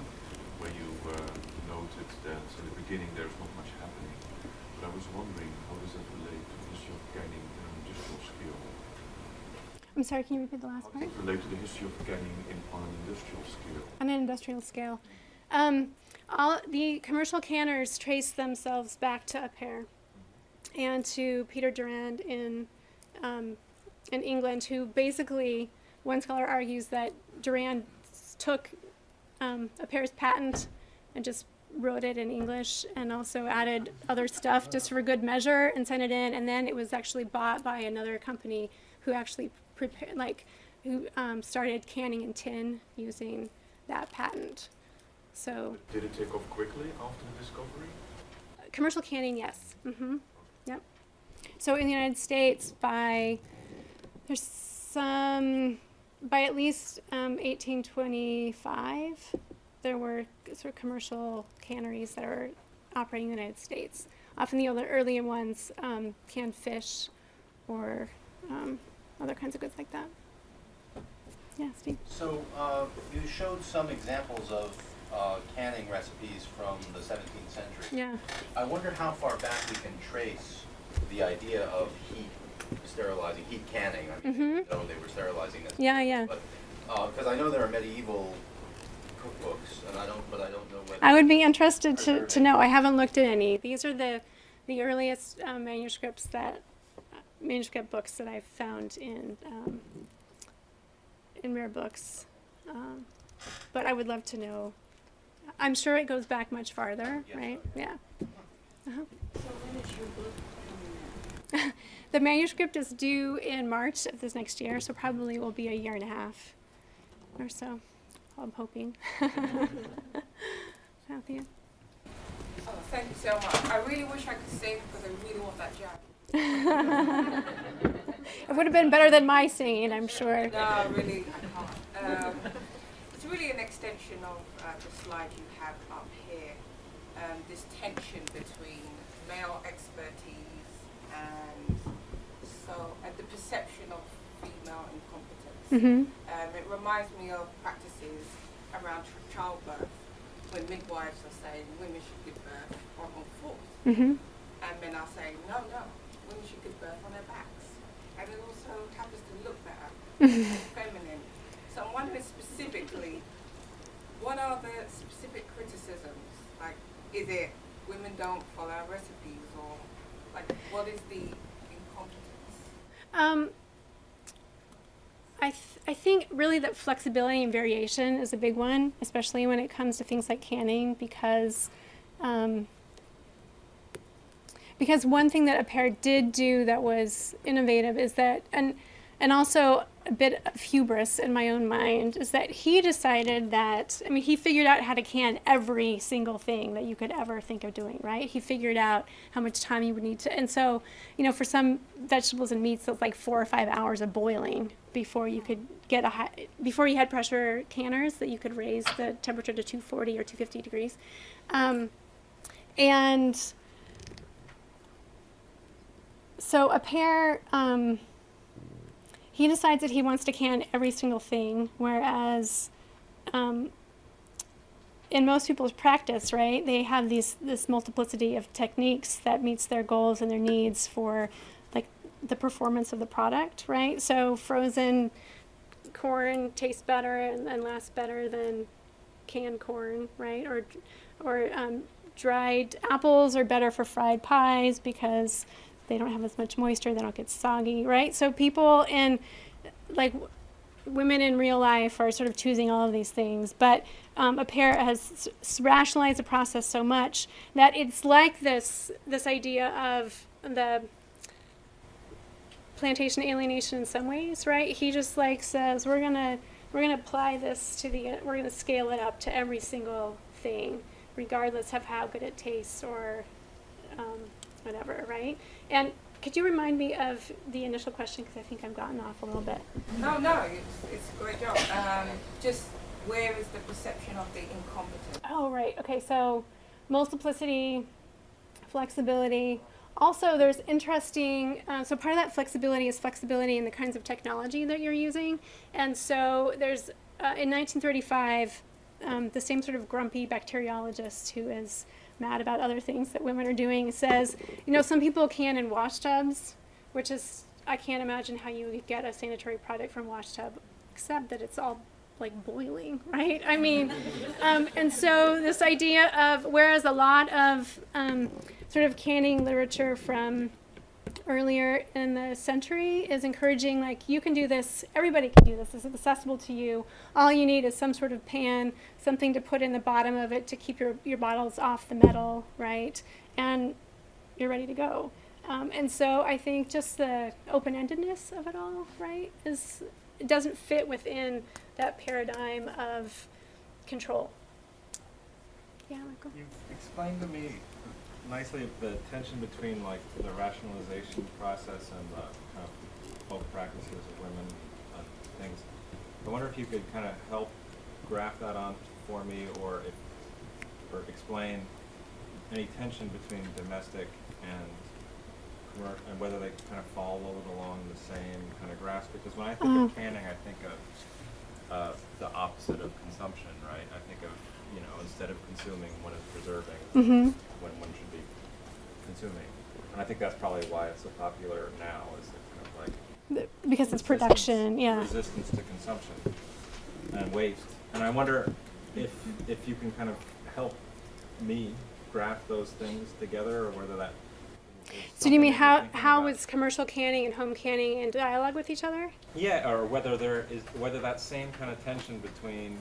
where you noted that in the beginning there's not much happening. But I was wondering, how does that relate to the history of canning on an industrial scale? I'm sorry, can you repeat the last How part? does it relate to the history of canning on an industrial scale? On an industrial scale. All the commercial canners trace themselves back to Appert and to Peter Durand in England, who basically, one scholar argues that Durand took Appear's patent and just wrote it in English and also added other stuff just for good measure and sent it in. And then it was actually bought by another company who actually started canning in tin using that patent. So Did it take off quickly after the discovery? commercial canning, yes. Yep. So in the United States, by at least 1825, there were sort of commercial canneries that are operating in the United States. Often the earlier ones canned fish or other kinds of goods like that. Yeah, Steve. So you showed some examples of canning recipes from the 17th century. Yeah. I wonder how far back we can trace the idea of heat sterilizing, heat canning. I mean, though they were sterilizing this. Yeah. But because I know there are medieval cookbooks, and I don't know whether. I would be interested to know. I haven't looked at any. These are the earliest manuscript books that I've found in rare books. But I would love to know. I'm sure it goes back much farther, Yes. right? Yeah. So when is your book coming out? The manuscript is due in March of this next year, so probably will be a year and a half or so. I'm hoping. Althea? Oh, thank you so much. I really wish I could sing because I really want that job. It would have been better than my singing, I'm sure. No, really, I can't. It's really an extension of the slide you have up here. This tension between male expertise and the perception of female incompetence. It reminds me of practices around childbirth, when midwives are saying women should give birth on all fours, and men are saying no, women should give birth on their backs, and it also happens to look better and feminine. So I'm wondering specifically, what are the specific criticisms? Like, is it women don't follow our recipes, or like what is the incompetence? I think really that flexibility and variation is a big one, especially when it comes to things like canning, because one thing that Apert did do that was innovative is that, and also a bit of hubris in my own mind, is that he decided that, he figured out how to can every single thing that you could ever think of doing, right? He figured out how much time you would need to, and so, for some vegetables and meats, it's like 4 or 5 hours of boiling before you could get before you had pressure canners that you could raise the temperature to 240 or 250 degrees. And so Apert, he decides that he wants to can every single thing, whereas in most people's practice, right, they have this multiplicity of techniques that meets their goals and their needs for like the performance of the product, right? So frozen corn tastes better and lasts better than canned corn, right? Or dried apples are better for fried pies because they don't have as much moisture, they don't get soggy, right? So people women in real life are sort of choosing all of these things, but Apert has rationalized the process so much that it's like this idea of the plantation alienation in some ways, right? He just says we're gonna apply this we're gonna scale it up to every single thing, regardless of how good it tastes or whatever, right? And could you remind me of the initial question, because I think I've gotten off a little bit. No, it's a great job. Just where is the perception of the incompetence? Oh, right. Okay, so multiplicity, flexibility. Also, there's interesting, so part of that flexibility is flexibility in the kinds of technology that you're using. And so there's, in 1935, the same sort of grumpy bacteriologist who is mad about other things that women are doing says, some people can in wash tubs, which is, I can't imagine how you would get a sanitary product from wash tub, except that it's all like boiling, right? And so this idea of, whereas a lot of sort of canning literature from earlier in the century is encouraging, like, you can do this, everybody can do this, it's accessible to you. All you need is some sort of pan, something to put in the bottom of it to keep your bottles off the metal, right? And you're ready to go. And so I think just the open-endedness of it all, right, it doesn't fit within that paradigm of control. Yeah, Michael? You've explained to me nicely the tension between like the rationalization process and the kind of folk practices of women and things. I wonder if you could kind of help graph that on for me, or explain any tension between domestic and commercial, and whether they kind of fall along the same kind of grasp. Because when I think of canning, I think of the opposite of consumption, right? I think of, instead of consuming, one is preserving, when one should be consuming. And I think that's probably why it's so popular now, is it kind of like because it's production, yeah. resistance to consumption and waste. And I wonder if you can kind of help me graph those things together, or whether that. So do you mean how is commercial canning and home canning in dialogue with each other? Yeah, or whether that same kind of tension between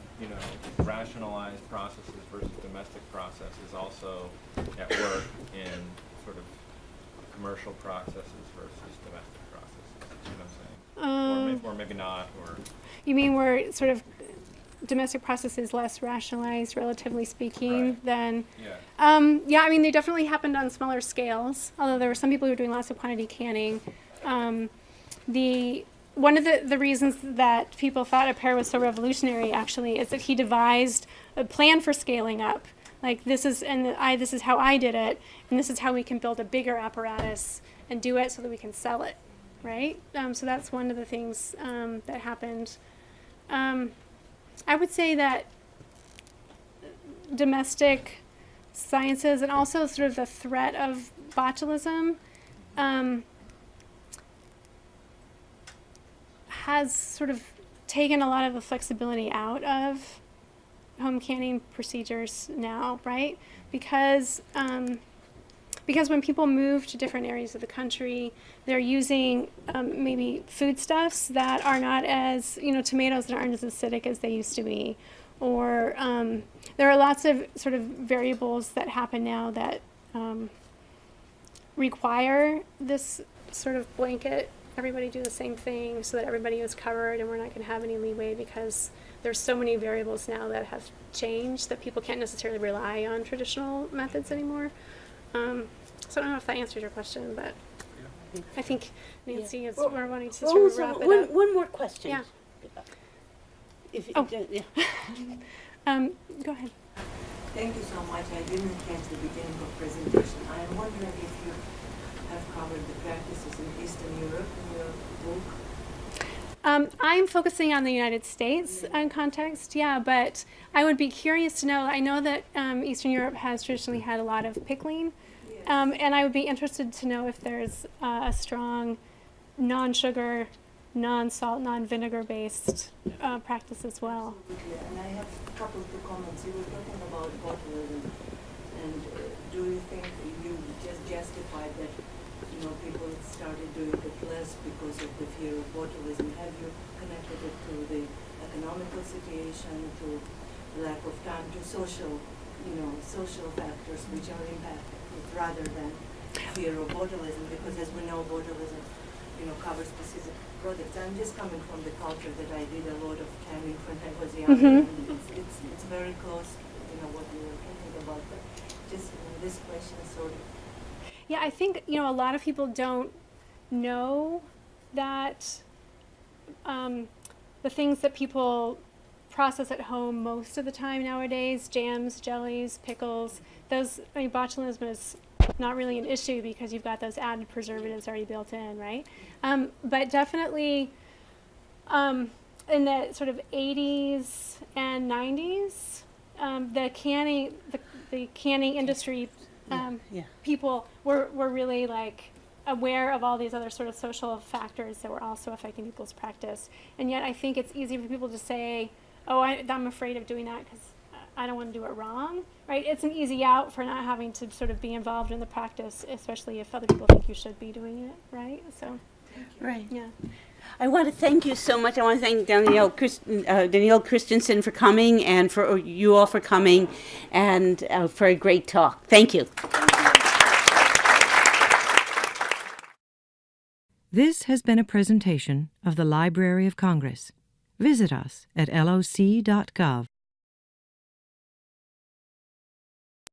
rationalized processes versus domestic process is also at work in sort of commercial processes versus domestic processes. You know what I'm saying? Or maybe not. Or you mean where sort of domestic process is less rationalized, relatively speaking, right. than. Yeah. Yeah, I mean, they definitely happened on smaller scales, although there were some people who were doing lots of quantity canning. One of the reasons that people thought Appert was so revolutionary, actually, is that he devised a plan for scaling up. Like, this is how I did it, and this is how we can build a bigger apparatus and do it so that we can sell it, right? So that's one of the things that happened. I would say that domestic sciences, and also sort of the threat of botulism, has sort of taken a lot of the flexibility out of home canning procedures now, right? Because when people move to different areas of the country, they're using maybe foodstuffs that are not as, tomatoes that aren't as acidic as they used to be. Or there are lots of sort of variables that happen now that require this sort of blanket, everybody do the same thing so that everybody is covered, and we're not going to have any leeway because there's so many variables now that have changed that people can't necessarily rely on traditional methods anymore. So I don't know if that answers your question, but I think Nancy is we're wanting to sort of wrap it up. One more question. Yeah. Go ahead. Thank you so much. I didn't catch the beginning of presentation. I am wondering if you have covered the practices in Eastern Europe in your book. I'm focusing on the United States in context, but I would be curious to know, I know that Eastern Europe has traditionally had a lot of pickling, and I would be interested to know if there's a strong non-sugar, non-salt, non-vinegar based practice as well. Absolutely, and I have a couple of comments. You were talking about botulism, and do you think you just justified that people started doing it less because of the fear of botulism? Have you connected it to the economical situation, to lack of time, to social factors which are impacted rather than fear of botulism? Because as we know, botulism, covers specific products. I'm just coming from the culture that I did a lot of canning when I was young, and it's very close to what we were talking about. But just this question sort of. Yeah, I think, a lot of people don't know that the things that people process at home most of the time nowadays, jams, jellies, pickles, botulism is not really an issue because you've got those added preservatives already built in, right? But definitely in the sort of 80s and 90s, the canning industry people were really aware of all these other sort of social factors that were also affecting people's practice. And yet I think it's easy for people to say, oh, I'm afraid of doing that because I don't want to do it wrong, right? It's an easy out for not having to sort of be involved in the practice, especially if other people think you should be doing it, right? So, Right. yeah. I want to thank you so much. I want to thank Danille Christensen for coming, and for you all for coming, and for a great talk. Thank you. This has been a presentation of the Library of Congress. Visit us at loc.gov.